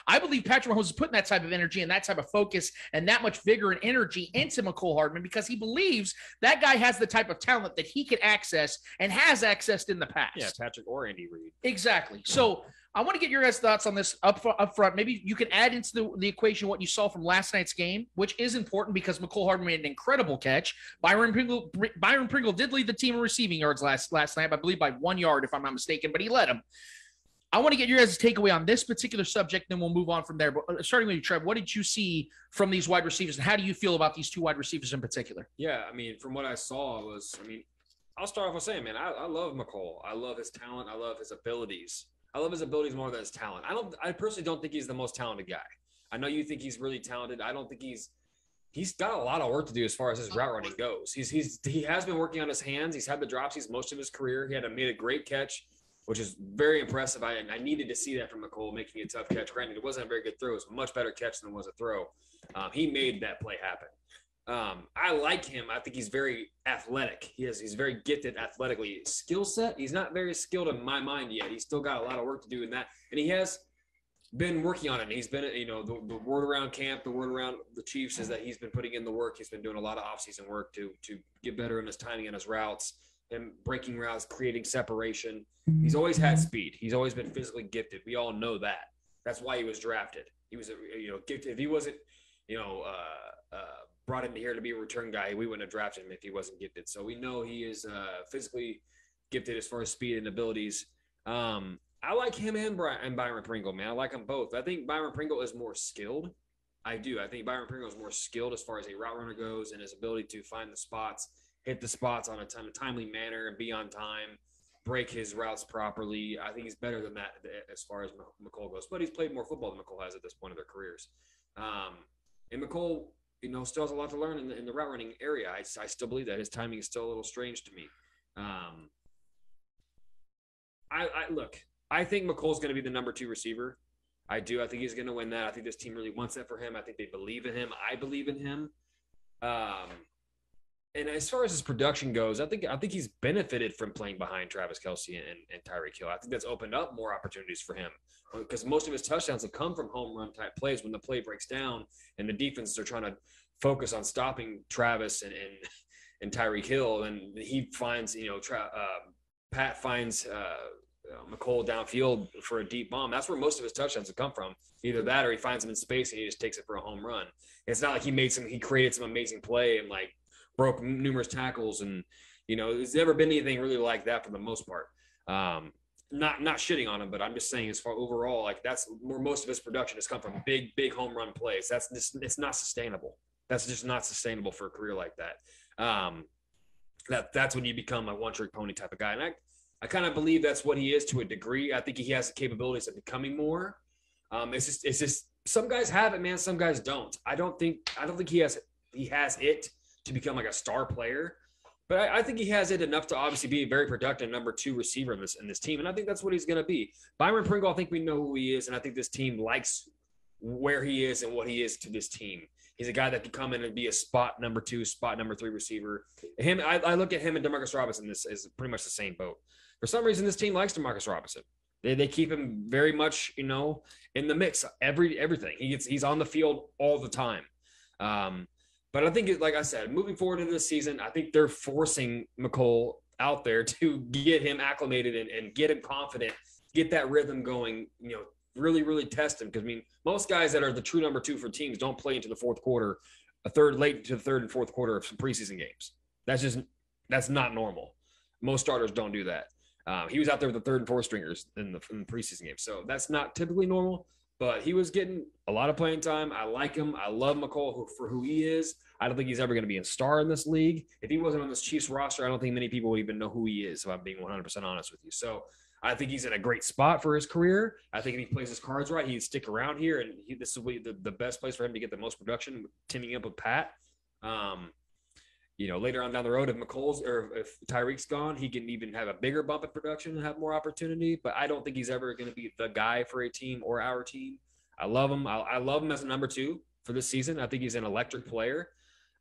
I believe Patrick Mahomes is putting that type of energy and that type of focus and that much vigor and energy into McCole Hardman because he believes that guy has the type of talent that he can access and has accessed in the past. Yeah, Patrick or Andy Reid. Exactly. So I want to get your guys' thoughts on this up front. Maybe you can add into the equation what you saw from last night's game, which is important because McCole Hardman made an incredible catch. Byron Pringle did lead the team in receiving yards last night, I believe by 1 yard, if I'm not mistaken, but he led him. I want to get your guys' takeaway on this particular subject, then we'll move on from there. But starting with you, Trev, what did you see from these wide receivers, and how do you feel about these 2 wide receivers in particular? Yeah, from what I saw I'll start off with saying, man, I love McCole. I love his talent. I love his abilities. I love his abilities more than his talent. I personally don't think he's the most talented guy. I know you think he's really talented. I don't think he's he's got a lot of work to do as far as his route running goes. He has been working on his hands. He's had the dropsies most of his career. He made a great catch, which is very impressive. I needed to see that from McCole, making a tough catch. Granted, it wasn't a very good throw. It was a much better catch than it was a throw. He made that play happen. I like him. I think he's very athletic. He's very gifted athletically. Skill set, he's not very skilled in my mind yet. He's still got a lot of work to do in that. And he has been working on it. He's been, the word around camp, the word around the Chiefs is that he's been putting in the work. He's been doing a lot of offseason work to get better in his timing and his routes and breaking routes, creating separation. He's always had speed. He's always been physically gifted. We all know that. That's why he was drafted. He was, gifted. If he wasn't, brought in here to be a return guy, we wouldn't have drafted him if he wasn't gifted. So we know he is physically gifted as far as speed and abilities. I like him and Byron Pringle, man. I like them both. I think Byron Pringle is more skilled. I do. I think Byron Pringle is more skilled as far as a route runner goes and his ability to find the spots, hit the spots on a timely manner and be on time, break his routes properly. I think he's better than that as far as McCole goes. But he's played more football than McCole has at this point of their careers. And McCole, still has a lot to learn in the route running area. I still believe that his timing is still a little strange to me. I think McColl's going to be the number 2 receiver. I do. I think he's going to win that. I think this team really wants that for him. I think they believe in him. I believe in him. And as far as his production goes, I think he's benefited from playing behind Travis Kelce and Tyreek Hill. I think that's opened up more opportunities for him because most of his touchdowns have come from home run type plays when the play breaks down and the defenses are trying to focus on stopping Travis and Tyreek Hill. And he finds, Pat finds McCole downfield for a deep bomb. That's where most of his touchdowns have come from. Either that or he finds him in space and he just takes it for a home run. It's not like he created some amazing play and broke numerous tackles and, there's never been anything really like that for the most part. Not shitting on him, but I'm just saying as far overall, that's where most of his production has come from, big home run plays. It's not sustainable. That's just not sustainable for a career like that. That's when you become a one-trick pony type of guy. And I kind of believe that's what he is to a degree. I think he has the capabilities of becoming more. It's just some guys have it, man. Some guys don't. I don't think he has it to become like a star player, but I think he has it enough to obviously be a very productive number 2 receiver in this team. And I think that's what he's going to be. Byron Pringle, I think we know who he is. And I think this team likes where he is and what he is to this team. He's a guy that can come in and be a spot number 2, spot number 3 receiver. I look at him and Demarcus Robinson as pretty much the same boat. For some reason, this team likes Demarcus Robinson. They keep him very much, in the mix. Everything. He's on the field all the time. But I think, like I said, moving forward into this season, I think they're forcing McCole out there to get him acclimated and get him confident, get that rhythm going, really, really test him. Because, most guys that are the true number 2 for teams don't play into the fourth quarter, late into the third and fourth quarter of some preseason games. That's not normal. Most starters don't do that. He was out there with the third and fourth stringers in the preseason game. So that's not typically normal, but he was getting a lot of playing time. I like him. I love McCole for who he is. I don't think he's ever going to be a star in this league. If he wasn't on this Chiefs roster, I don't think many people would even know who he is, if I'm being 100% honest with you. So I think he's in a great spot for his career. I think if he plays his cards right, he'd stick around here, and this will be the best place for him to get the most production, teaming up with Pat. Later on down the road, if McColl's or if Tyreek's gone, he can even have a bigger bump in production and have more opportunity. But I don't think he's ever going to be the guy for a team or our team. I love him. I love him as a number 2 for this season. I think he's an electric player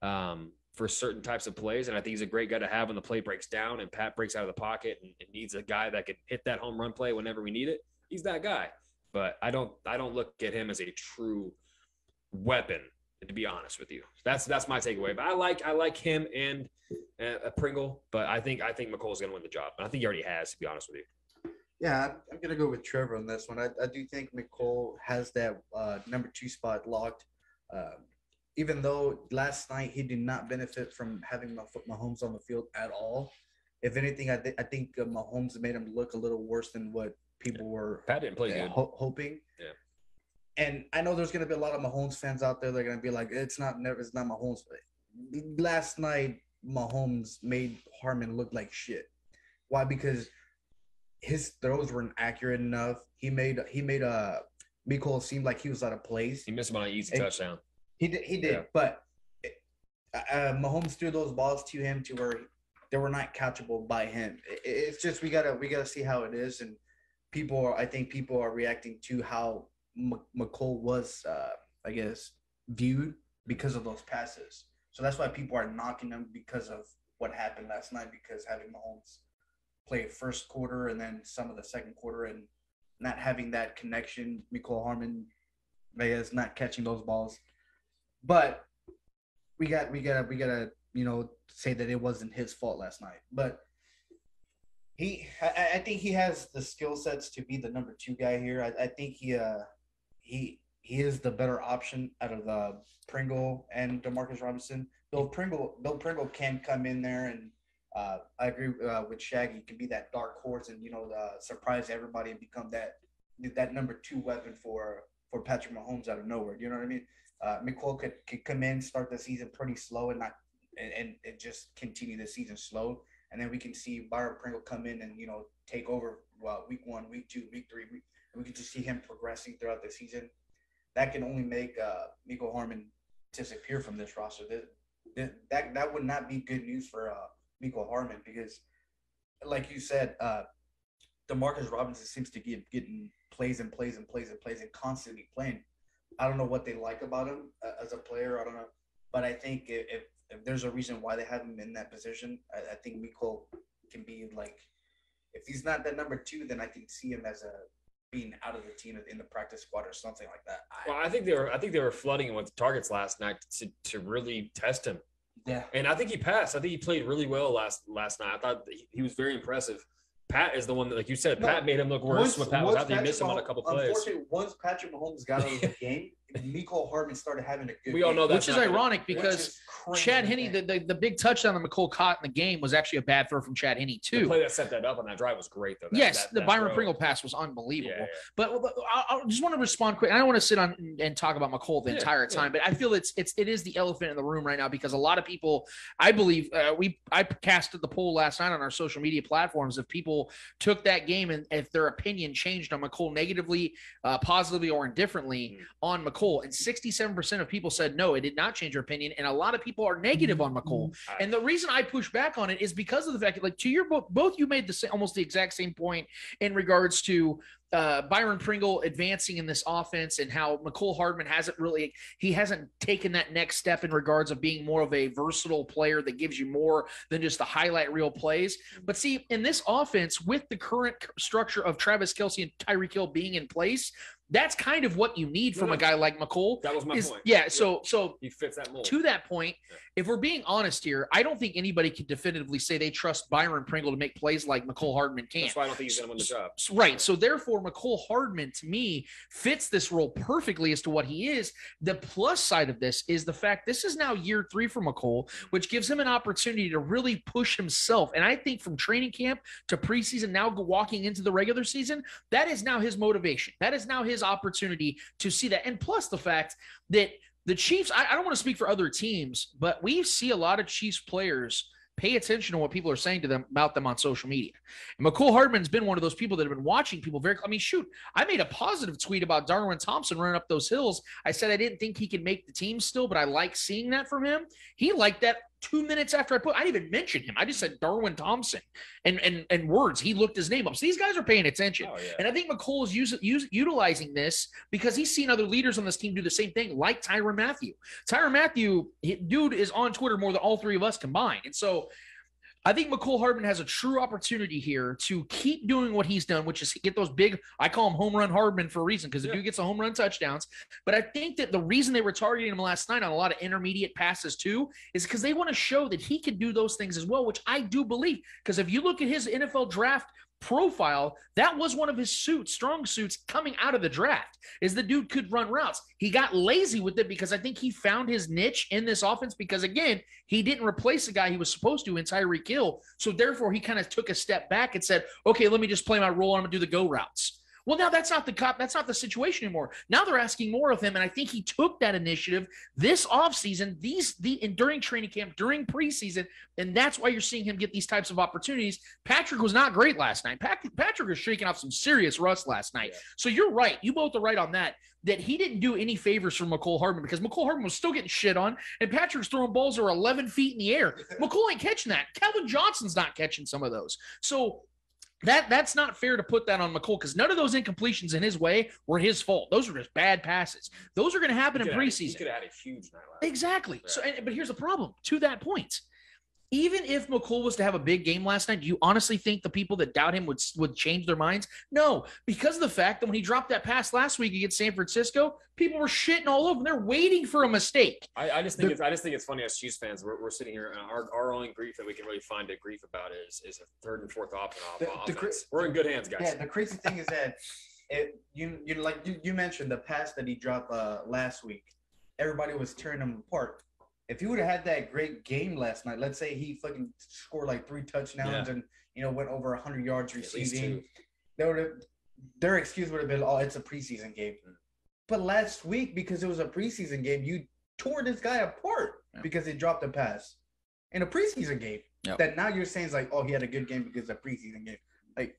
for certain types of plays. And I think he's a great guy to have when the play breaks down and Pat breaks out of the pocket and needs a guy that can hit that home run play whenever we need it. He's that guy. But I don't look at him as a true weapon, to be honest with you. That's my takeaway. But I like him and Pringle, but I think McColl's going to win the job. And I think he already has, to be honest with you. Yeah, I'm going to go with Trevor on this one. I do think McCole has that number 2 spot locked. Even though last night he did not benefit from having Mahomes on the field at all. If anything, I think Mahomes made him look a little worse than what people were Pat didn't play good. Hoping. Yeah. And I know there's going to be a lot of Mahomes fans out there that are going to be like, it's not Mahomes. Last night, Mahomes made Harmon look like shit. Why? Because his throws weren't accurate enough. He made Mecole seem like he was out of place. He missed him on an easy touchdown. He did. Yeah. But Mahomes threw those balls to him to where they were not catchable by him. It's just we gotta see how it is, and I think people are reacting to how McCole was, I guess, viewed because of those passes. So that's why people are knocking him because of what happened last night. Because having Mahomes play first quarter and then some of the second quarter and not having that connection, McCole Hardman, I guess, not catching those balls, but. We gotta say that it wasn't his fault last night, but I think he has the skill sets to be the number 2 guy here. I think he is the better option out of Pringle and Demarcus Robinson. Bill Pringle can come in there, and I agree with Shaggy. He can be that dark horse and surprise everybody and become that number 2 weapon for Patrick Mahomes out of nowhere. You know what I mean? McCole could come in, start the season pretty slow and just continue the season slow. And then we can see Byron Pringle come in and, take over week 1, week 2, week 3. And we can just see him progressing throughout the season. That can only make McCole Hardman disappear from this roster. That would not be good news for McCole Hardman because, like you said, DeMarcus Robinson seems to keep getting plays and constantly playing. I don't know what they like about him as a player. I don't know. But I think if there's a reason why they have him in that position, I think Miko can be like, if he's not that number 2, then I can see him as being out of the team in the practice squad or something like that. Well, I think they were flooding him with targets last night to really test him. Yeah. And I think he passed. I think he played really well last night. I thought he was very impressive. Pat is the one that, like you said, Pat made him look worse when Pat was out there. He missed him on a couple plays. Unfortunately, once Patrick Mahomes got out of the game, McCole Hardman started having a good game. We all know that. Which is ironic because Chad Henne, the big touchdown that McCole caught in the game was actually a bad throw from Chad Henne, too. The play that set that up on that drive was great, though. The Byron Pringle pass was unbelievable. Yeah. But I just want to respond quick. I don't want to sit on and talk about McCole the entire time, but I feel it is the elephant in the room right now because a lot of people, I believe, I casted the poll last night on our social media platforms if people took that game and if their opinion changed on McCole negatively, positively, or indifferently on McCole. And 67% of people said no, it did not change their opinion. And a lot of people are negative on McCole. And the reason I push back on it is because of the fact that, like, to your both you made almost the exact same point in regards to Byron Pringle advancing in this offense and how McCole Hardman hasn't taken that next step in regards of being more of a versatile player that gives you more than just the highlight reel plays. But see, in this offense, with the current structure of Travis Kelce and Tyreek Hill being in place, that's kind of what you need from a guy like McCole. That was my point. Yeah, so he fits that mold. To that point, if we're being honest here, I don't think anybody can definitively say they trust Byron Pringle to make plays like McCole Hardman can. That's why I don't think he's going to win the job. Right. So therefore, McCole Hardman, to me, fits this role perfectly as to what he is. The plus side of this is the fact this is now year 3 for McCole, which gives him an opportunity to really push himself. And I think from training camp to preseason, now walking into the regular season, that is now his motivation. That is now his opportunity to see that. And plus the fact that the Chiefs, I don't want to speak for other teams, but we see a lot of Chiefs players pay attention to what people are saying to them about them on social media. And McCole Hardman's been one of those people that have been watching people I made a positive tweet about Darwin Thompson running up those hills. I said I didn't think he could make the team still, but I like seeing that from him. He liked that 2 minutes after I didn't even mention him. I just said Darwin Thompson and words. He looked his name up. So these guys are paying attention. Oh, yeah. And I think McCole is utilizing this because he's seen other leaders on this team do the same thing, like Tyrann Mathieu. Tyrann Mathieu, dude, is on Twitter more than all 3 of us combined. And so I think McCole Hardman has a true opportunity here to keep doing what he's done, which is get those big, I call him home run Hardman for a reason, because the dude gets a home run touchdowns. But I think that the reason they were targeting him last night on a lot of intermediate passes too is because they want to show that he can do those things as well, which I do believe. Because if you look at his NFL draft profile, that was one of his strong suits coming out of the draft, is the dude could run routes. He got lazy with it because I think he found his niche in this offense because, again, he didn't replace the guy he was supposed to in Tyreek Hill. So therefore, he kind of took a step back and said, okay, let me just play my role. I'm going to do the go routes. Well, now that's not the situation anymore. Now they're asking more of him, and I think he took that initiative this offseason, during training camp, during preseason, and that's why you're seeing him get these types of opportunities. Patrick was not great last night. Patrick was shaking off some serious rust last night. Yeah. So you're right. You both are right on that he didn't do any favors for McCole Hardman, because McCole Hardman was still getting shit on, and Patrick's throwing balls that are 11 feet in the air. McCole ain't catching that. Calvin Johnson's not catching some of those. So that's not fair to put that on McCole, because none of those incompletions in his way were his fault. Those were just bad passes. Those are going to happen in preseason. He could have had a huge night last Exactly. So, but here's the problem. To that point, even if McCole was to have a big game last night, do you honestly think the people that doubt him would change their minds? No, because of the fact that when he dropped that pass last week against San Francisco, people were shitting all over him. They're waiting for a mistake. I just think it's funny as Chiefs fans. We're sitting here, and our only grief that we can really find a grief about is a third and fourth offense. We're in good hands, guys. Yeah, the crazy thing is that you mentioned the pass that he dropped last week. Everybody was tearing him apart. If he would have had that great game last night, let's say he fucking scored like 3 touchdowns and went over 100 yards receiving, their excuse would have been, "Oh, it's a preseason game." But last week, because it was a preseason game, you tore this guy apart because he dropped a pass in a preseason game. Yep. That now you're saying is like, "Oh, he had a good game because it's a preseason game." Like,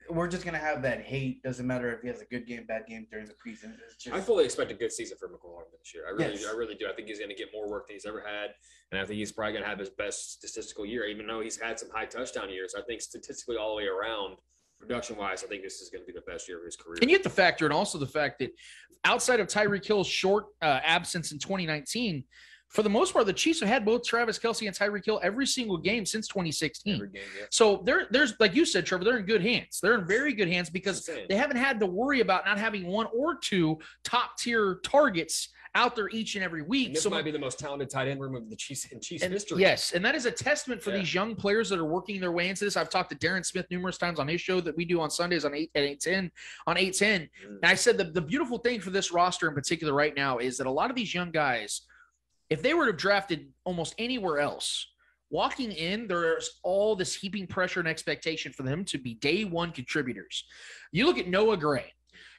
we're just gonna have that hate. Doesn't matter if he has a good game, bad game during the preseason. I fully expect a good season for McCole Hardman this year. I really do. I think he's gonna get more work than he's ever had, and I think he's probably gonna have his best statistical year, even though he's had some high touchdown years. I think statistically, all the way around, production-wise, I think this is gonna be the best year of his career. And you have to factor in also the fact that outside of Tyreek Hill's short absence in 2019. For the most part, the Chiefs have had both Travis Kelce and Tyreek Hill every single game since 2016. Every game, yeah. So there's like you said, Trevor, they're in good hands. They're in very good hands because they haven't had to worry about not having one or two top-tier targets out there each and every week. And this might be the most talented tight end room of the Chiefs history. Yes, and that is a testament for these young players that are working their way into this. I've talked to Darren Smith numerous times on his show that we do on Sundays on 810. And I said the beautiful thing for this roster in particular right now is that a lot of these young guys, if they were to have drafted almost anywhere else, walking in, there's all this heaping pressure and expectation for them to be day one contributors. You look at Noah Gray.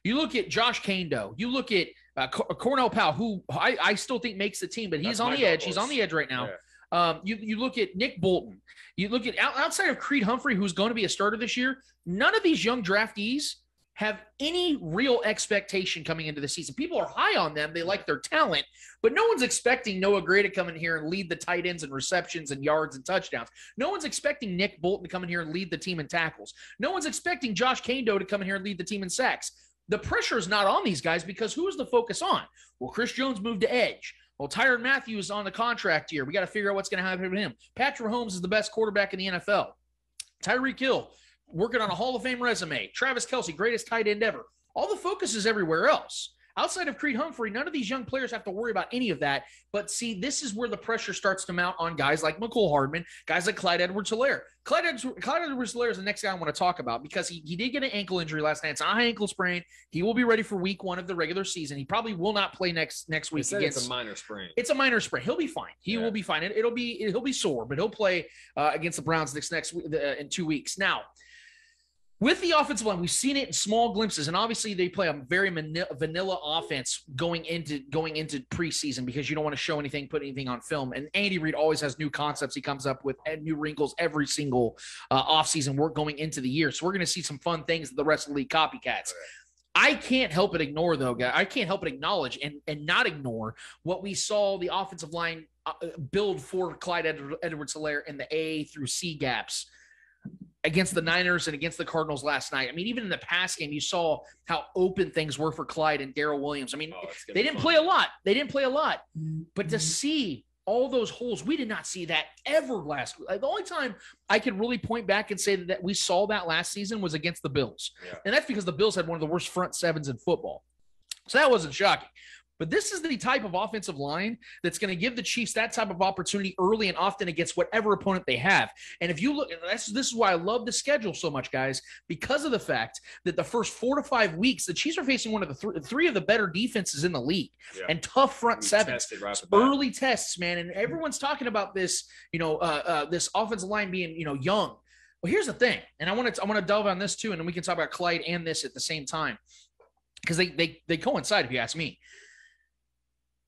You look at Josh Kando. You look at Cornell Powell, who I still think makes the team, but he's on the edge. He's on the edge right now. Yeah. You look at Nick Bolton. You look at outside of Creed Humphrey, who's going to be a starter this year, none of these young draftees have any real expectation coming into the season. People are high on them. They like their talent, but no one's expecting Noah Gray to come in here and lead the tight ends and receptions and yards and touchdowns. No one's expecting Nick Bolton to come in here and lead the team in tackles. No one's expecting Josh Kando to come in here and lead the team in sacks. The pressure is not on these guys because who is the focus on? Well, Chris Jones moved to edge. Well, Tyrann Mathieu is on the contract here. We got to figure out what's going to happen to him. Patrick Mahomes is the best quarterback in the NFL. Tyreek Hill, working on a Hall of Fame resume. Travis Kelce, greatest tight end ever. All the focus is everywhere else. Outside of Creed Humphrey, none of these young players have to worry about any of that. But see, this is where the pressure starts to mount on guys like McCole Hardman, guys like Clyde Edwards-Helaire. Clyde Edwards-Helaire is the next guy I want to talk about because he did get an ankle injury last night. It's a high ankle sprain. He will be ready for week 1 of the regular season. He probably will not play next week. It's a minor sprain. It's a minor sprain. He'll be fine. He will be fine. He'll be sore, but he'll play against the Browns next in 2 weeks. Now, with the offensive line, we've seen it in small glimpses, and obviously they play a very vanilla offense going into preseason because you don't want to show anything, put anything on film. And Andy Reid always has new concepts he comes up with and new wrinkles every single offseason work going into the year. So we're going to see some fun things that the rest of the league copycats. I can't help but ignore, though, guys. I can't help but acknowledge and not ignore what we saw the offensive line build for Clyde Edwards-Helaire in the A through C gaps against the Niners and against the Cardinals last night. I mean, even in the pass game, you saw how open things were for Clyde and Darrell Williams. I mean, they didn't play a lot. But to see all those holes, we did not see that ever last week. The only time I could really point back and say that we saw that last season was against the Bills. Yeah. And that's because the Bills had one of the worst front sevens in football. So that wasn't shocking. But this is the type of offensive line that's going to give the Chiefs that type of opportunity early and often against whatever opponent they have. And if you look, this is why I love the schedule so much, guys, because of the fact that the first 4 to 5 weeks, the Chiefs are facing one of the three of the better defenses in the league and tough front sevens. Early tests, man. And everyone's talking about this, this offensive line being, young. Well, here's the thing, and I want to delve on this too, and then we can talk about Clyde and this at the same time, because they coincide, if you ask me.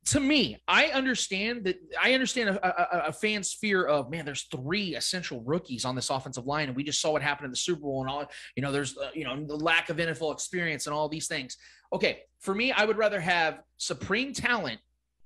To me, I understand a fan's fear of, man, there's 3 essential rookies on this offensive line, and we just saw what happened in the Super Bowl and all, there's, the lack of NFL experience and all these things. Okay, for me, I would rather have supreme talent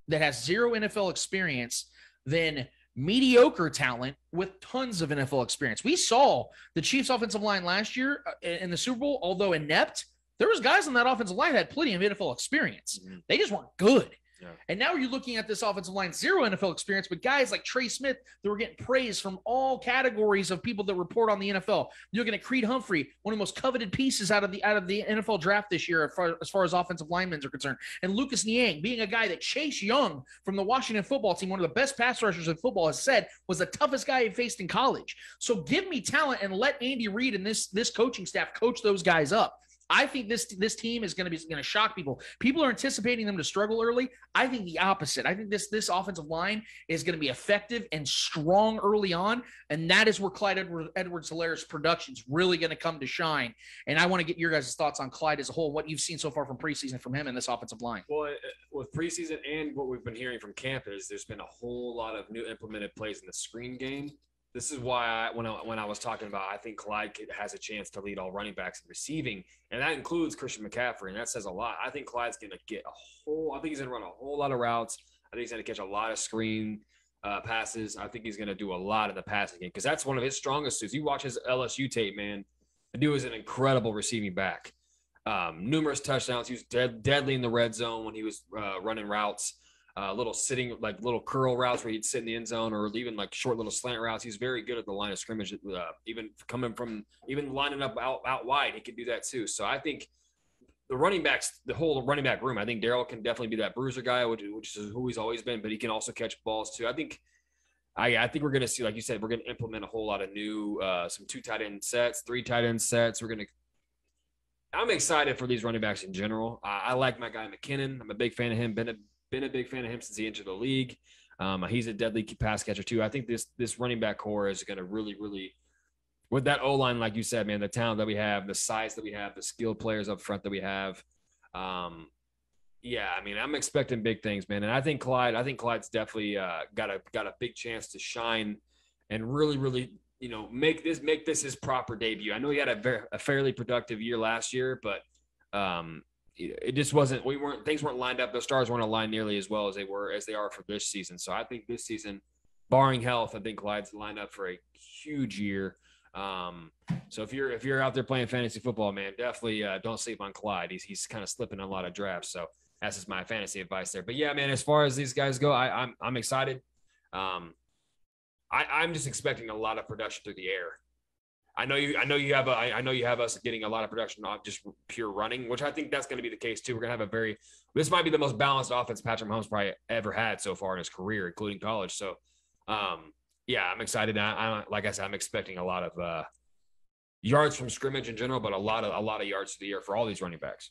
that has 0 NFL experience than mediocre talent with tons of NFL experience. We saw the Chiefs offensive line last year in the Super Bowl, although inept, there was guys on that offensive line that had plenty of NFL experience. Mm-hmm. They just weren't good. Yeah. And now you're looking at this offensive line, 0 NFL experience, but guys like Trey Smith that were getting praise from all categories of people that report on the NFL. You're looking at Creed Humphrey, one of the most coveted pieces out of the NFL draft this year as far as offensive linemen are concerned. And Lucas Niang, being a guy that Chase Young from the Washington football team, one of the best pass rushers in football, has said was the toughest guy he faced in college. So give me talent and let Andy Reid and this coaching staff coach those guys up. I think this team is going to shock people. People are anticipating them to struggle early. I think the opposite. I think this offensive line is going to be effective and strong early on, and that is where Clyde Edwards-Hilaire's production is really going to come to shine. And I want to get your guys' thoughts on Clyde as a whole, what you've seen so far from preseason from him and this offensive line. Well, with preseason and what we've been hearing from camp is there's been a whole lot of new implemented plays in the screen game. This is why when I was talking about, I think Clyde has a chance to lead all running backs in receiving, and that includes Christian McCaffrey, and that says a lot. I think Clyde's going to get I think he's going to run a whole lot of routes. I think he's going to catch a lot of screen passes. I think he's going to do a lot of the passing game because that's one of his strongest suits. You watch his LSU tape, man. The dude is an incredible receiving back. Numerous touchdowns. He was deadly in the red zone when he was running routes. Little curl routes where he'd sit in the end zone, or even like short little slant routes. He's very good at the line of scrimmage, even lining up out wide. He could do that too. So I think the running backs, the whole running back room, I think Darrell can definitely be that bruiser guy, which is who he's always been, but he can also catch balls too. I think we're going to see, like you said, we're going to implement a whole lot of new, some 2 tight end sets, 3 tight end sets. I'm excited for these running backs in general. I like my guy McKinnon. I'm a big fan of him. Been a big fan of him since he entered the league. He's a deadly pass catcher too. I think this running back core is going to really, really, with that O-line, like you said, man, the talent that we have, the size that we have, the skilled players up front that we have. Yeah, I mean, I'm expecting big things, man. And I think Clyde's definitely got a big chance to shine and really, really, make this his proper debut. I know he had a fairly productive year last year, but it just wasn't. Things weren't lined up. The stars weren't aligned nearly as well as they are for this season. So I think this season, barring health, I think Clyde's lined up for a huge year. So if you're out there playing fantasy football, man, definitely don't sleep on Clyde. He's kind of slipping in a lot of drafts. So that's just my fantasy advice there. But yeah, man, as far as these guys go, I'm excited. I'm just expecting a lot of production through the air. I know you have us getting a lot of production off just pure running, which I think that's going to be the case too. We're going to have this might be the most balanced offense Patrick Mahomes probably ever had so far in his career, including college. So, yeah, I'm excited. Like I said, I'm expecting a lot of yards from scrimmage in general, but a lot of yards through the air for all these running backs.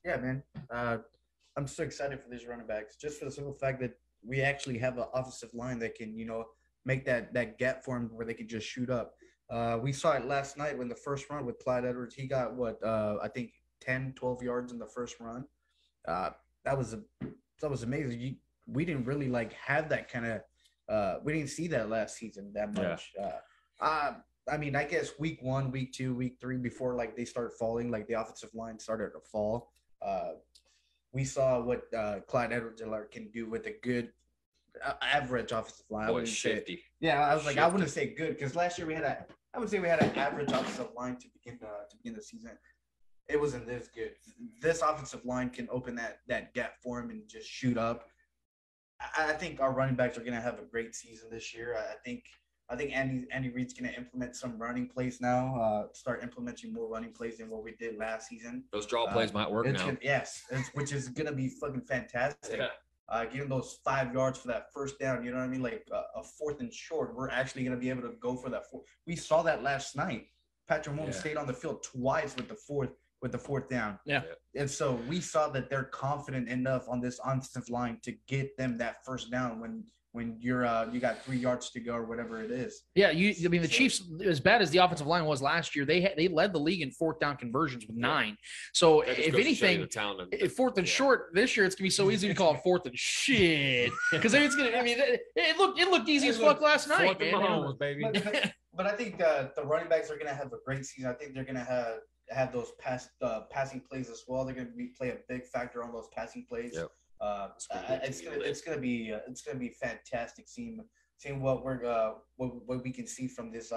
Yeah, man. I'm so excited for these running backs, just for the simple fact that we actually have an offensive line that can, make that gap for them where they can just shoot up. We saw it last night when the first run with Clyde Edwards, he got I think 10, 12 yards in the first run. That was amazing. We didn't really have that kind of, we didn't see that last season that much. Yeah. I mean, I guess week 1, week 2, week 3, before they started falling, the offensive line started to fall. We saw what Clyde Edwards-Helaire can do with a good average offensive line. Boy, shifty. I was like, I wouldn't say good because last year we had an average offensive line to begin the season. It wasn't this good. This offensive line can open that gap for him and just shoot up. I think our running backs are going to have a great season this year. I think Andy Reid's going to implement some running plays now. Start implementing more running plays than what we did last season. Those draw plays might work now. Which is going to be fucking fantastic. Yeah. Getting those 5 yards for that first down, you know what I mean? A 4th and short, we're actually going to be able to go for that 4th. We saw that last night. Patrick Mahomes stayed on the field twice with with the fourth down. Yeah. And so we saw that they're confident enough on this offensive line to get them that first down when you're you got 3 yards to go or whatever it is. Yeah, I mean the Chiefs, as bad as the offensive line was last year, they led the league in fourth down conversions with 9. So if anything, if fourth and short this year, it's gonna be so easy to call it fourth and shit because it's gonna. I mean, it looked easy as fuck last night, man. Mahomes, baby. But I think the running backs are gonna have a great season. I think they're gonna have those passing plays as well. They're gonna play a big factor on those passing plays. Yep. It's gonna be fantastic seeing what we can see from this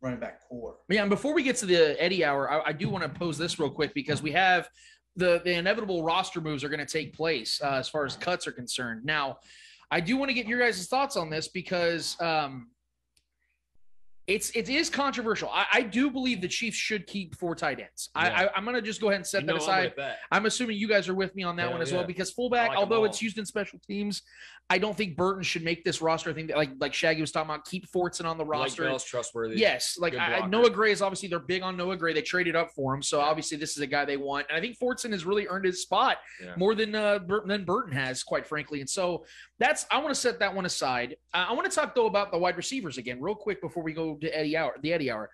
running back core. Yeah, and before we get to the Eddie Hour, I do want to pose this real quick because we have the inevitable roster moves are going to take place as far as cuts are concerned. Now, I do want to get your guys' thoughts on this because it is controversial. I do believe the Chiefs should keep 4 tight ends. Yeah. I'm going to just go ahead and set that aside. I'm assuming you guys are with me on that one as well because fullback, although it's used in special teams, I don't think Burton should make this roster. I think that like Shaggy was talking about, keep Fortson on the roster. Bell's trustworthy. Yes, Noah Gray is obviously, they're big on Noah Gray. They traded up for him, so obviously this is a guy they want. And I think Fortson has really earned his spot more than Burton has, quite frankly. And so I want to set that one aside. I want to talk though about the wide receivers again, real quick before we go to the Eddie Hour.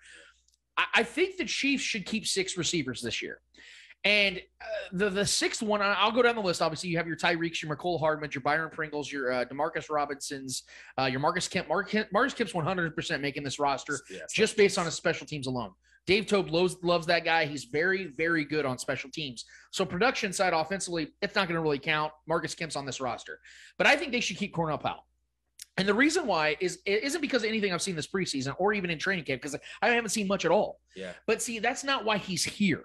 I think the Chiefs should keep 6 receivers this year. And the sixth one, I'll go down the list. Obviously, you have your Tyreeks, your McCole Hardman, your Byron Pringles, your Demarcus Robinsons, your Marcus Kemp. Marcus Kemp's 100% making this roster just based on his special teams alone. Dave Tobe loves that guy. He's very, very good on special teams. So production side offensively, it's not going to really count. Marcus Kemp's on this roster. But I think they should keep Cornell Powell. And the reason why it isn't because of anything I've seen this preseason or even in training camp, because I haven't seen much at all. Yeah. But see, that's not why he's here.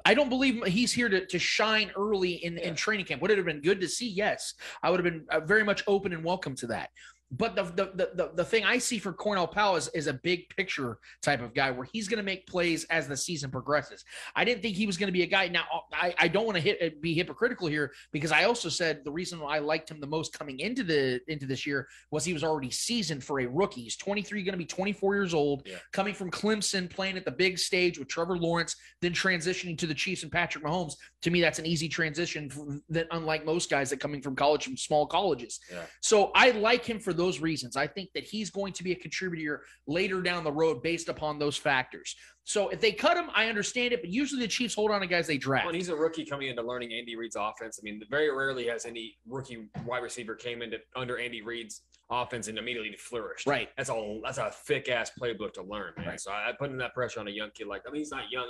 I don't believe he's here to shine early in training camp. Would it have been good to see? Yes. I would have been very much open and welcome to that. But the thing I see for Cornell Powell is a big picture type of guy where he's going to make plays as the season progresses. I didn't think he was going to be a guy. Now, I don't want to be hypocritical here because I also said the reason why I liked him the most coming into this year was he was already seasoned for a rookie. He's 23, going to be 24 years old, coming from Clemson, playing at the big stage with Trevor Lawrence, then transitioning to the Chiefs and Patrick Mahomes. To me, that's an easy transition that unlike most guys that coming from college, from small colleges. Yeah. So I like him for those reasons. I think that he's going to be a contributor later down the road based upon those factors. So if they cut him, I understand it, but usually the Chiefs hold on to guys they draft. Well, he's a rookie coming into learning Andy Reid's offense. I mean, very rarely has any rookie wide receiver came into under Andy Reid's offense and immediately flourished. Right. That's a thick ass playbook to learn, man. Right. So I put in that pressure on a young kid. Like, I mean, he's not young.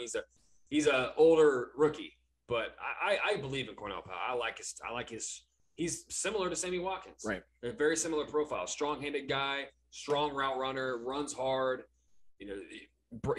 He's a older rookie, but I believe in Cornell Powell. I like his. He's similar to Sammy Watkins. Right. A very similar profile. Strong-handed guy, strong route runner, runs hard,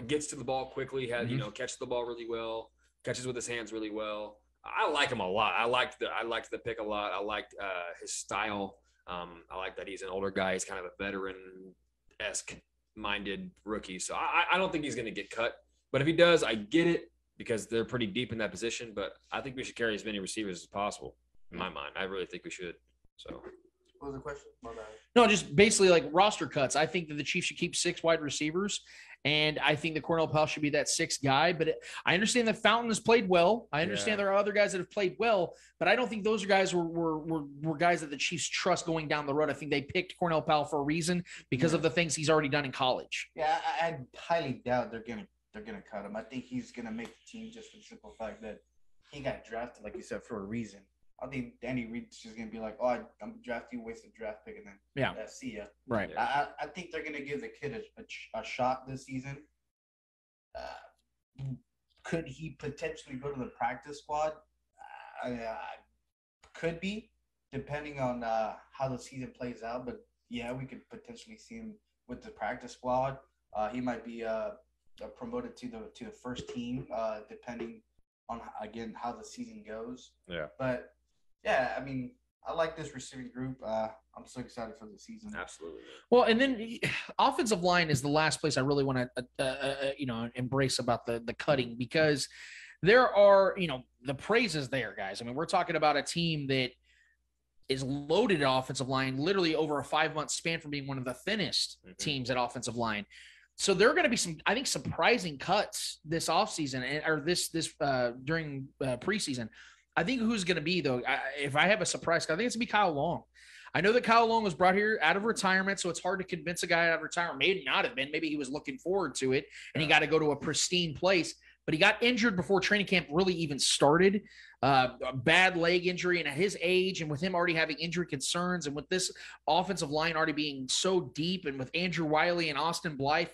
gets to the ball quickly, catches the ball really well, catches with his hands really well. I like him a lot. I liked the pick a lot. I liked his style. I like that he's an older guy. He's kind of a veteran-esque minded rookie. So I don't think he's going to get cut. But if he does, I get it because they're pretty deep in that position. But I think we should carry as many receivers as possible. In my mind, I really think we should. So, what was the question? No, just basically like roster cuts. I think that the Chiefs should keep 6 wide receivers, and I think that Cornell Powell should be that 6th guy. But I understand that Fountain has played well. I understand there are other guys that have played well, but I don't think those guys were guys that the Chiefs trust going down the road. I think they picked Cornell Powell for a reason because of the things he's already done in college. Yeah, I highly doubt they're gonna cut him. I think he's gonna make the team just for the simple fact that he got drafted, like you said, for a reason. I think Danny Reid's just going to be like, oh, I'm drafting you, waste a draft pick, and then see ya. Right. I think they're going to give the kid a shot this season. Could he potentially go to the practice squad? Could be, depending on how the season plays out. But, yeah, we could potentially see him with the practice squad. He might be promoted to the first team, depending on, again, how the season goes. Yeah. But, yeah, I mean, I like this receiving group. I'm so excited for the season. Absolutely. Well, and then offensive line is the last place I really want to, embrace about the cutting because there are, the praise is there, guys. I mean, we're talking about a team that is loaded at offensive line, literally over a 5-month span from being one of the thinnest teams at offensive line. So there are going to be some, I think, surprising cuts this offseason or during preseason. I think who's going to be, though, if I have a surprise, I think it's going to be Kyle Long. I know that Kyle Long was brought here out of retirement, so it's hard to convince a guy out of retirement. Maybe not have been. Maybe he was looking forward to it, and he got to go to a pristine place. But he got injured before training camp really even started. A bad leg injury, and at his age and with him already having injury concerns and with this offensive line already being so deep and with Andrew Wiley and Austin Blythe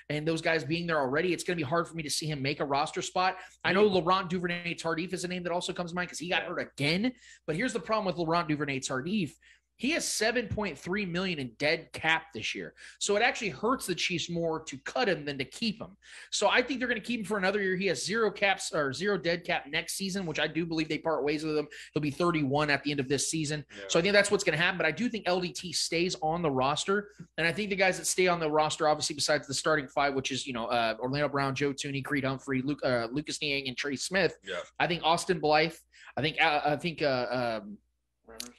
and those guys being there already, it's going to be hard for me to see him make a roster spot. I know Laurent Duvernay-Tardif is a name that also comes to mind because he got hurt again. But here's the problem with Laurent Duvernay-Tardif. He has $7.3 million in dead cap this year. So it actually hurts the Chiefs more to cut him than to keep him. So I think they're going to keep him for another year. He has zero dead cap next season, which I do believe they part ways with him. He'll be 31 at the end of this season. Yeah. So I think that's what's going to happen. But I do think LDT stays on the roster. And I think the guys that stay on the roster, obviously besides the starting five, which is, Orlando Brown, Joe Thuney, Creed Humphrey, Lucas Niang, and Trey Smith. Yeah. I think Austin Blythe. I think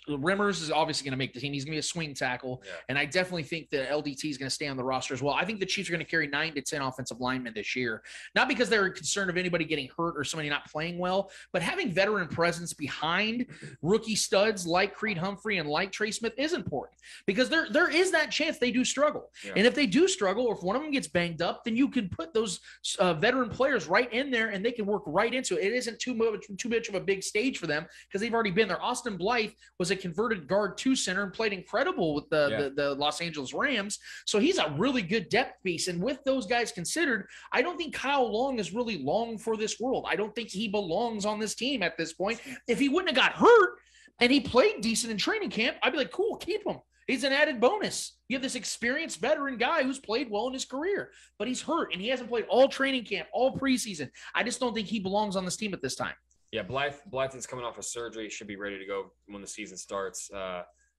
Rimmers is obviously going to make the team. He's going to be a swing tackle. Yeah. And I definitely think that LDT is going to stay on the roster as well. I think the Chiefs are going to carry 9 to 10 offensive linemen this year. Not because they're concerned of anybody getting hurt or somebody not playing well, but having veteran presence behind rookie studs like Creed Humphrey and like Trey Smith is important because there is that chance they do struggle. Yeah. And if they do struggle or if one of them gets banged up, then you can put those veteran players right in there and they can work right into it. It isn't too much of a big stage for them because they've already been there. Austin Blythe was a converted guard 2 center and played incredible with the Los Angeles Rams. So he's a really good depth piece. And with those guys considered, I don't think Kyle Long is really long for this world. I don't think he belongs on this team at this point. If he wouldn't have got hurt and he played decent in training camp, I'd be like, cool, keep him. He's an added bonus. You have this experienced veteran guy who's played well in his career, but he's hurt and he hasn't played all training camp, all preseason. I just don't think he belongs on this team at this time. Yeah, Blythe is coming off of surgery. Should be ready to go when the season starts.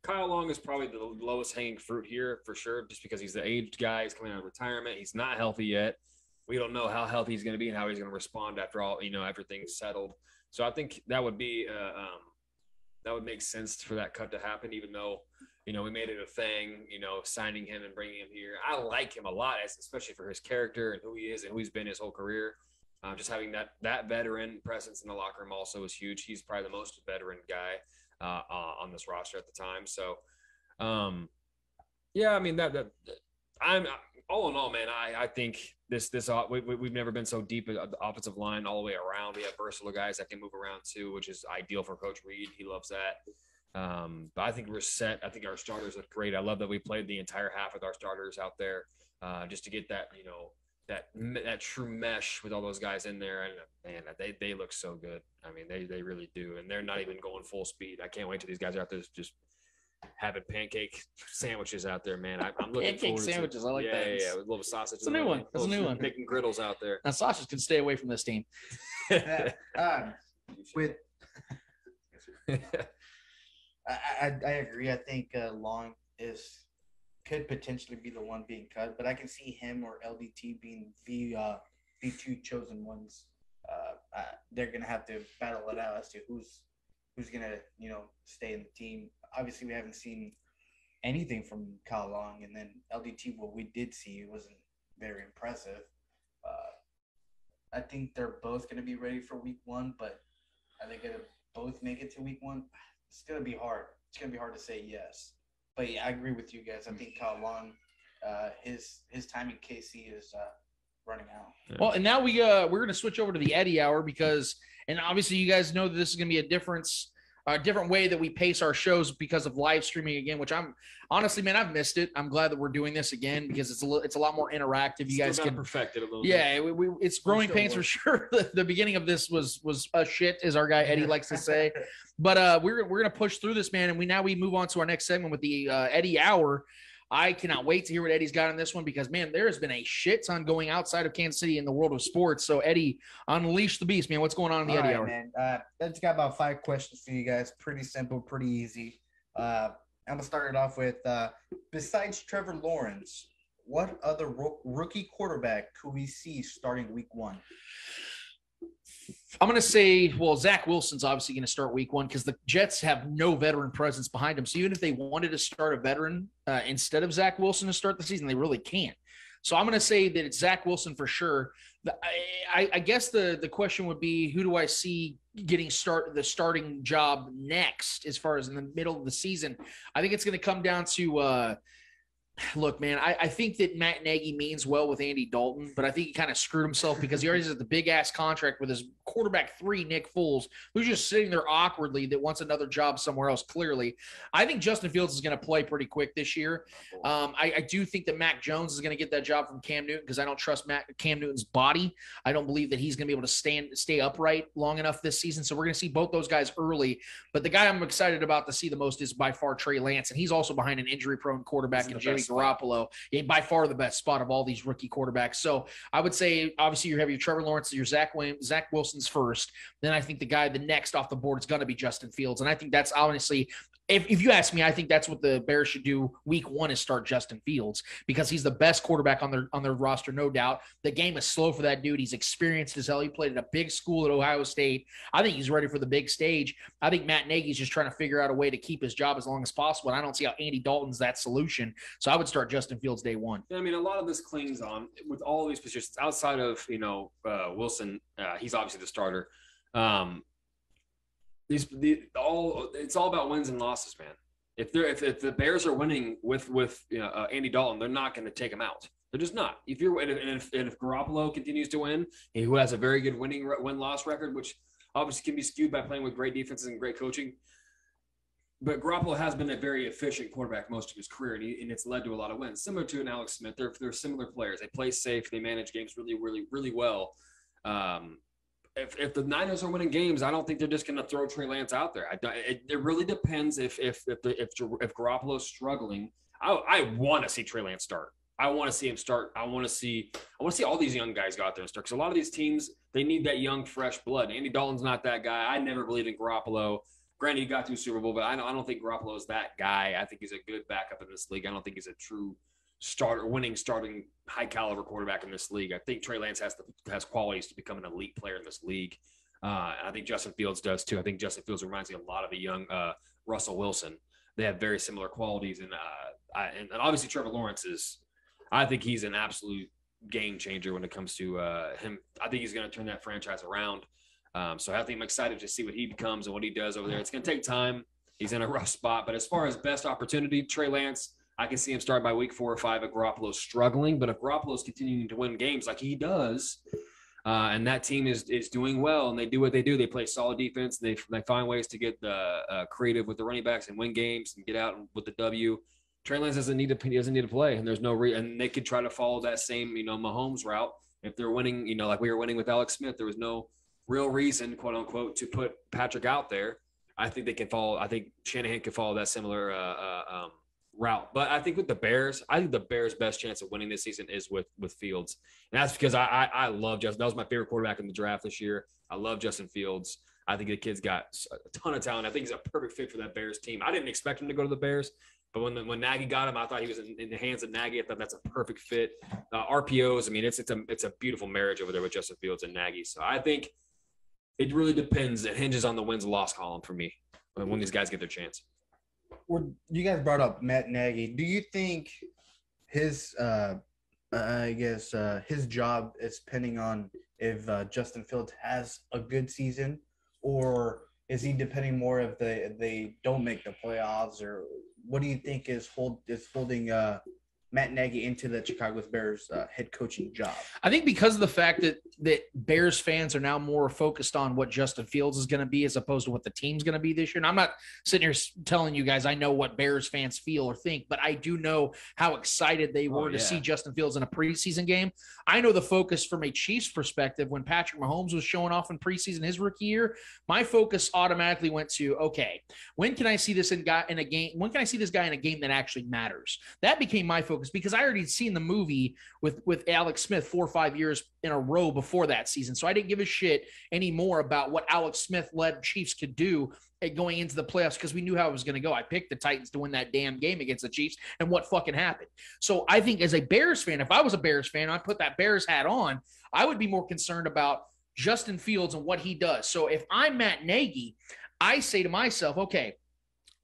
Kyle Long is probably the lowest hanging fruit here for sure, just because he's the aged guy. He's coming out of retirement. He's not healthy yet. We don't know how healthy he's going to be and how he's going to respond after everything's settled. So I think that would be that would make sense for that cut to happen, even though we made it a thing. Signing him and bringing him here. I like him a lot, especially for his character and who he is and who he's been his whole career. Just having that veteran presence in the locker room also is huge. He's probably the most veteran guy on this roster at the time. So, yeah, I mean I'm all in all, man. I think we've never been so deep at the offensive line all the way around. We have versatile guys that can move around too, which is ideal for Coach Reed. He loves that. But I think we're set. I think our starters look great. I love that we played the entire half with our starters out there just to get that that true mesh with all those guys in there. And man, they look so good. I mean, they really do. And they're not even going full speed. I can't wait till these guys are out there just having pancake sandwiches out there, man. I'm looking pancake sandwiches. I like that. Yeah, with a little sausage. It's a new one. That's a new one. Making griddles out there. Now sausage can stay away from this team. With I agree. I think Long could potentially be the one being cut, but I can see him or LDT being the two chosen ones. They're gonna have to battle it out as to who's gonna stay in the team. Obviously, we haven't seen anything from Kyle Long, and then LDT. What we did see wasn't very impressive. I think they're both gonna be ready for week 1, but are they gonna both make it to week 1? It's gonna be hard. It's gonna be hard to say yes. But yeah, I agree with you guys. I think Kyle Long, his time in KC is running out. Well, and now we're going to switch over to the Eddie Hour and obviously you guys know that this is going to be a different way that we pace our shows because of live streaming again, which I'm honestly, man, I've missed it. I'm glad that we're doing this again because it's a lot more interactive. You guys can perfect it a little bit. Yeah, it's growing pains for sure. The beginning of this was a shit, as our guy Eddie likes to say. But we're gonna push through this, man, and we move on to our next segment with the Eddie Hour. I cannot wait to hear what Eddie's got on this one because, man, there has been a shit ton going outside of Kansas City in the world of sports. So, Eddie, unleash the beast, man. What's going on in the Eddie Hour? Man. I just got about 5 questions for you guys. Pretty simple, pretty easy. I'm going to start it off with, besides Trevor Lawrence, what other rookie quarterback could we see starting week 1? I'm going to say, well, Zach Wilson's obviously going to start week 1 because the Jets have no veteran presence behind him. So even if they wanted to start a veteran instead of Zach Wilson to start the season, they really can't. So I'm going to say that it's Zach Wilson for sure. I guess the question would be, who do I see getting the starting job next as far as in the middle of the season? I think it's going to come down to look, man, I think that Matt Nagy means well with Andy Dalton, but I think he kind of screwed himself because he already has the big-ass contract with his quarterback 3, Nick Foles, who's just sitting there awkwardly that wants another job somewhere else, clearly. I think Justin Fields is going to play pretty quick this year. I do think that Mac Jones is going to get that job from Cam Newton because I don't trust Cam Newton's body. I don't believe that he's going to be able to stay upright long enough this season, so we're going to see both those guys early. But the guy I'm excited about to see the most is by far Trey Lance, and he's also behind an injury-prone quarterback in Jimmy Garoppolo, by far the best spot of all these rookie quarterbacks. So I would say, obviously, you have your Trevor Lawrence, your Zach Wilson's first. Then I think the next off the board is going to be Justin Fields. And I think that's honestly, if you ask me, I think that's what the Bears should do week 1 is start Justin Fields because he's the best quarterback on their roster, no doubt. The game is slow for that dude. He's experienced as hell. He played at a big school at Ohio State. I think he's ready for the big stage. I think Matt Nagy's just trying to figure out a way to keep his job as long as possible. And I don't see how Andy Dalton's that solution. So I would start Justin Fields day 1. I mean, a lot of this clings on with all of these positions outside of, Wilson. He's obviously the starter. It's all about wins and losses, man. If the Bears are winning with Andy Dalton, they're not going to take him out. They're just not. If Garoppolo continues to win, who has a very good win-loss record, which obviously can be skewed by playing with great defenses and great coaching, but Garoppolo has been a very efficient quarterback most of his career, and it's led to a lot of wins. Similar to an Alex Smith, they're similar players. They play safe. They manage games really, really, really well. If the Niners are winning games, I don't think they're just going to throw Trey Lance out there. It really depends if Garoppolo's struggling. I want to see Trey Lance start. I want to see him start. I want to see all these young guys go out there and start because a lot of these teams they need that young, fresh blood. Andy Dalton's not that guy. I never believed in Garoppolo. Granted, he got to a Super Bowl, but I don't think Garoppolo is that guy. I think he's a good backup in this league. I don't think he's a true starting high caliber quarterback in this league. I think Trey Lance has qualities to become an elite player in this league. And I think Justin Fields does too. I think Justin Fields reminds me a lot of a young Russell Wilson. They have very similar qualities. And obviously Trevor Lawrence I think he's an absolute game changer when it comes to him. I think he's going to turn that franchise around. So I think I'm excited to see what he becomes and what he does over there. It's going to take time. He's in a rough spot, but as far as best opportunity, Trey Lance, I can see him start by week 4 or 5 if Garoppolo's struggling. But if Garoppolo's continuing to win games like he does, and that team is doing well and they do what they do, they play solid defense. They find ways to get creative with the running backs and win games and get out with the W. Trey Lance doesn't need to play, and there's no and they could try to follow that same Mahomes route if they're winning. Like we were winning with Alex Smith, there was no real reason, quote unquote, to put Patrick out there. I think they can follow. I think Shanahan could follow that similar route. But I think with the Bears, the Bears' best chance of winning this season is with Fields. And that's because I love Justin. That was my favorite quarterback in the draft this year. I love Justin Fields. I think the kid's got a ton of talent. I think he's a perfect fit for that Bears team. I didn't expect him to go to the Bears, but when Nagy got him, I thought he was in the hands of Nagy. I thought that's a perfect fit. RPOs, I mean, it's a beautiful marriage over there with Justin Fields and Nagy. So I think it really depends. It hinges on the wins-loss column for me when these guys get their chance. You guys brought up Matt Nagy. Do you think his his job is depending on if Justin Fields has a good season, or is he depending more if they don't make the playoffs, or what do you think is holding Matt Nagy into the Chicago Bears head coaching job? I think because of the fact that Bears fans are now more focused on what Justin Fields is going to be as opposed to what the team's going to be this year. And I'm not sitting here telling you guys I know what Bears fans feel or think, but I do know how excited they were to see Justin Fields in a preseason game. I know the focus from a Chiefs perspective when Patrick Mahomes was showing off in preseason his rookie year, my focus automatically went to, okay, when can I see this guy in a game? When can I see this guy in a game that actually matters? That became my focus because I already seen the movie with Alex Smith 4 or 5 years in a row before that season. So I didn't give a shit anymore about what Alex Smith-led Chiefs could do going into the playoffs because we knew how it was going to go. I picked the Titans to win that damn game against the Chiefs, and what fucking happened? So I think as a Bears fan, if I was a Bears fan, I put that Bears hat on, I would be more concerned about Justin Fields and what he does. So if I'm Matt Nagy, I say to myself, okay,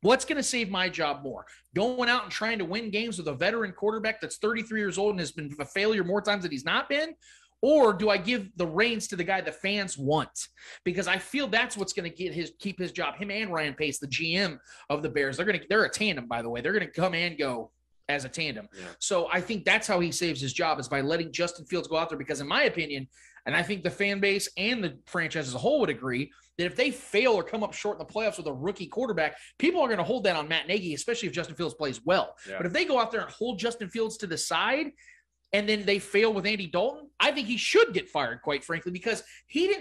what's going to save my job more? going out and trying to win games with a veteran quarterback that's 33 years old and has been a failure more times than he's not been? Or do I give the reins to the guy the fans want? Because I feel that's what's going to keep his job. Him and Ryan Pace, the GM of the Bears, they're a tandem, by the way. They're going to come and go as a tandem. Yeah. So I think that's how he saves his job, is by letting Justin Fields go out there. Because in my opinion, and I think the fan base and the franchise as a whole would agree, that if they fail or come up short in the playoffs with a rookie quarterback, people are going to hold that on Matt Nagy, especially if Justin Fields plays well. Yeah. But if they go out there and hold Justin Fields to the side, and then they fail with Andy Dalton, I think he should get fired, quite frankly, because he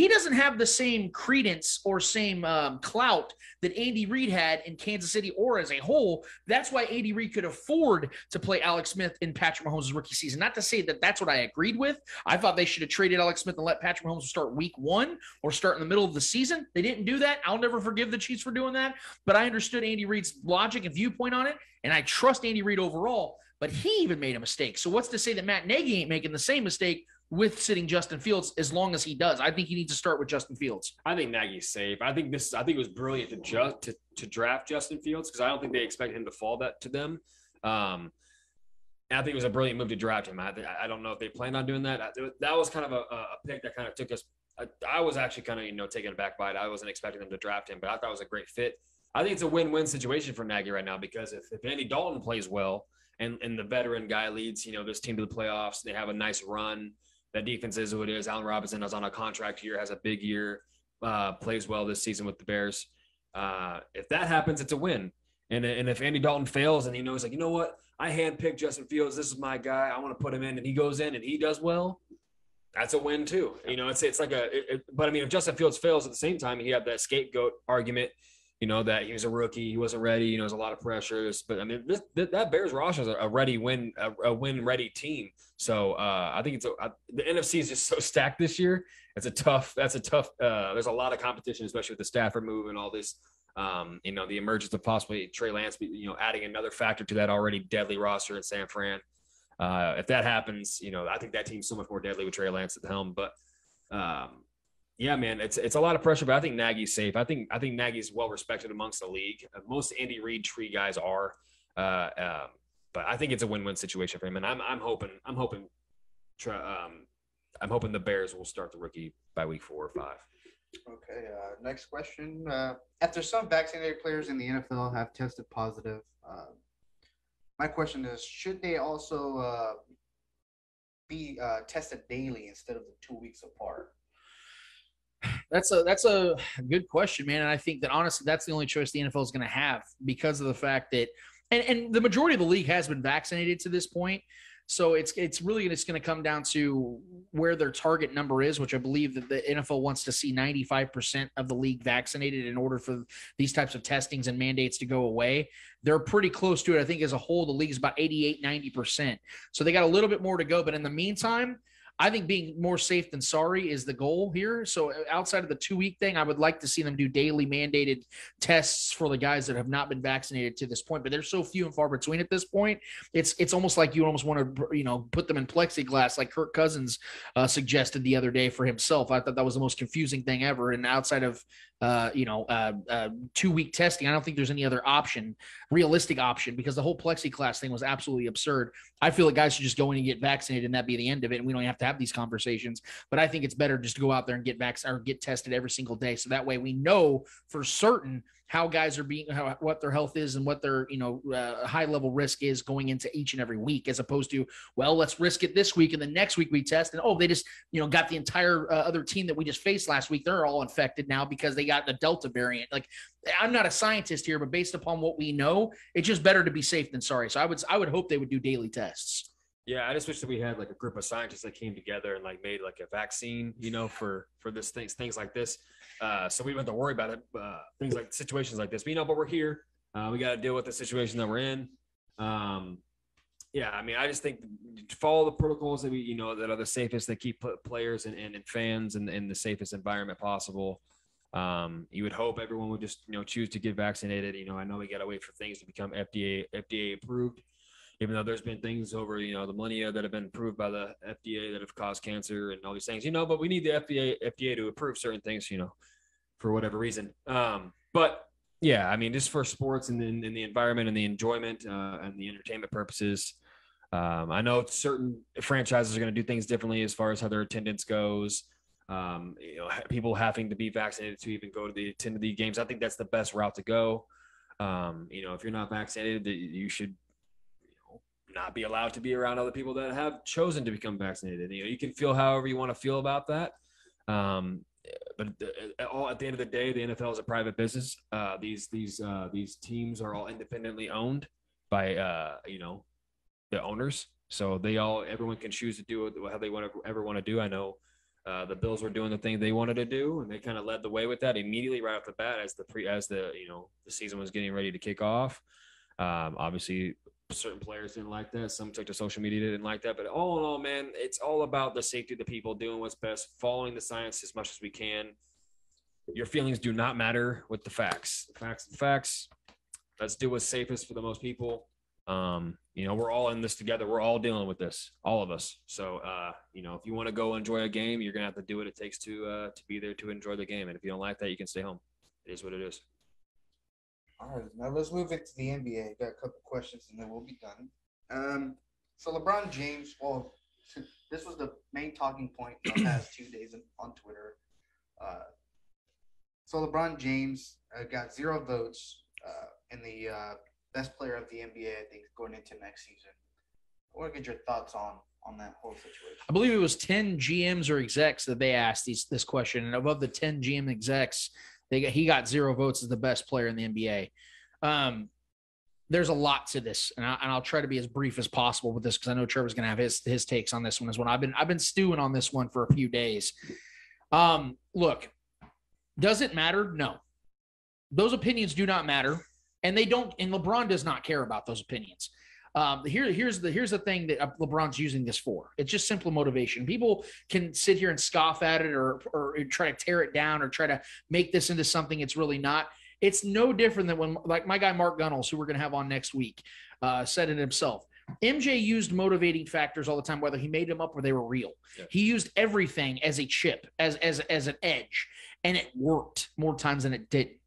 doesn't have the same credence or same clout that Andy Reid had in Kansas City or as a whole. That's why Andy Reid could afford to play Alex Smith in Patrick Mahomes' rookie season. Not to say that that's what I agreed with. I thought they should have traded Alex Smith and let Patrick Mahomes start week 1 or start in the middle of the season. They didn't do that. I'll never forgive the Chiefs for doing that, but I understood Andy Reid's logic and viewpoint on it, and I trust Andy Reid overall. But he even made a mistake. So what's to say that Matt Nagy ain't making the same mistake with sitting Justin Fields as long as he does? I think he needs to start with Justin Fields. I think Nagy's safe. I think it was brilliant to draft Justin Fields, because I don't think they expected him to fall to them. And I think it was a brilliant move to draft him. I don't know if they planned on doing that. That was kind of a pick that kind of took us. I was actually kind of taken aback by it. I wasn't expecting them to draft him, but I thought it was a great fit. I think it's a win-win situation for Nagy right now, because if Andy Dalton plays well, and the veteran guy leads, this team to the playoffs, they have a nice run. That defense is who it is. Allen Robinson is on a contract year, has a big year, plays well this season with the Bears. If that happens, it's a win. And if Andy Dalton fails and he's like, you know what? I handpicked Justin Fields. This is my guy. I want to put him in, and he goes in and he does well. That's a win too. It's like but I mean, if Justin Fields fails at the same time, you have that scapegoat argument. That he was a rookie, he wasn't ready. There's a lot of pressures, but I mean, that Bears roster is a win-ready team. So I think the NFC is just so stacked this year. That's a tough. There's a lot of competition, especially with the Stafford move and all this. The emergence of possibly Trey Lance, adding another factor to that already deadly roster in San Fran. If that happens, I think that team's so much more deadly with Trey Lance at the helm. But yeah, man, it's a lot of pressure, but I think Nagy's safe. I think Nagy's well respected amongst the league. Most Andy Reid tree guys are, but I think it's a win-win situation for him. And I'm hoping the Bears will start the rookie by week 4 or 5. Okay. Next question. After some vaccinated players in the NFL have tested positive, my question is: should they also be tested daily instead of the 2 weeks apart? That's a good question, man. And I think that honestly, that's the only choice the NFL is going to have, because of the fact that, and the majority of the league has been vaccinated to this point. So it's really just going to come down to where their target number is, which I believe that the NFL wants to see 95% of the league vaccinated in order for these types of testings and mandates to go away. They're pretty close to it. I think as a whole, the league is about 88, 90%. So they got a little bit more to go. But in the meantime, I think being more safe than sorry is the goal here. So outside of the 2-week thing, I would like to see them do daily mandated tests for the guys that have not been vaccinated to this point, but they're so few and far between at this point. It's almost like you almost want to, put them in plexiglass, like Kirk Cousins suggested the other day for himself. I thought that was the most confusing thing ever. And outside of 2-week testing, I don't think there's any other realistic option, because the whole plexiglass thing was absolutely absurd. I feel like guys should just go in and get vaccinated and that be the end of it, and we don't have to have these conversations. But I think it's better just to go out there and get vaccinated or get tested every single day, so that way we know for certain how guys are what their health is and what their high level risk is going into each and every week, as opposed to, well, let's risk it this week and the next week we test, and they just got the entire other team that we just faced last week, they're all infected now because they got the Delta variant. Like, I'm not a scientist here, but based upon what we know, it's just better to be safe than sorry. So I would hope they would do daily tests. Yeah, I just wish that we had like a group of scientists that came together and like made like a vaccine, for this things like this. So we don't have to worry about it, things like situations like this. But we're here. We got to deal with the situation that we're in. Yeah, I mean, I just think to follow the protocols that we, that are the safest, that keep players and fans in the safest environment possible. You would hope everyone would just, choose to get vaccinated. I know we got to wait for things to become FDA approved, even though there's been things over, the millennia that have been approved by the FDA that have caused cancer and all these things, but we need the FDA to approve certain things, for whatever reason. But Yeah, I mean, just for sports and in the environment and the enjoyment and the entertainment purposes. I know certain franchises are going to do things differently as far as how their attendance goes. People having to be vaccinated to even go to attend the games. I think that's the best route to go. If you're not vaccinated, you should not be allowed to be around other people that have chosen to become vaccinated. You can feel however you want to feel about that. But at the end of the day, the NFL is a private business. These teams are all independently owned by the owners. So everyone can choose to do how they ever want to do. I know the Bills were doing the thing they wanted to do, and they kind of led the way with that immediately right off the bat as the season was getting ready to kick off. Obviously, certain players didn't like that. Some took to social media didn't like that. But all in all, man, it's all about the safety of the people, doing what's best, following the science as much as we can. Your feelings do not matter with the facts. The facts. Let's do what's safest for the most people. We're all in this together. We're all dealing with this, all of us. So, if you want to go enjoy a game, you're going to have to do what it takes to be there to enjoy the game. And if you don't like that, you can stay home. It is what it is. All right, now let's move into the NBA. Got a couple questions, and then we'll be done. So LeBron James, this was the main talking point for the past 2 days on Twitter. So LeBron James got 0 votes in the best player of the NBA, I think, going into next season. I want to get your thoughts on that whole situation. I believe it was 10 GMs or execs that they asked this question, and above the 10 GM execs, he got 0 votes as the best player in the NBA. There's a lot to this, and I'll try to be as brief as possible with this because I know Trevor's going to have his takes on this one as well. I've been stewing on this one for a few days. Look, does it matter? No. Those opinions do not matter, and they don't. And LeBron does not care about those opinions. Here's the thing that LeBron's using this for. It's just simple motivation. People can sit here and scoff at it or try to tear it down or try to make this into something it's really not. It's no different than when, like my guy Mark Gunnels, who we're going to have on next week, said it himself. MJ used motivating factors all the time, whether he made them up or they were real. Yeah. He used everything as a chip, as an edge, and it worked more times than it didn't.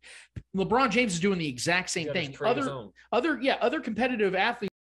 LeBron James is doing the exact same thing. Other competitive athletes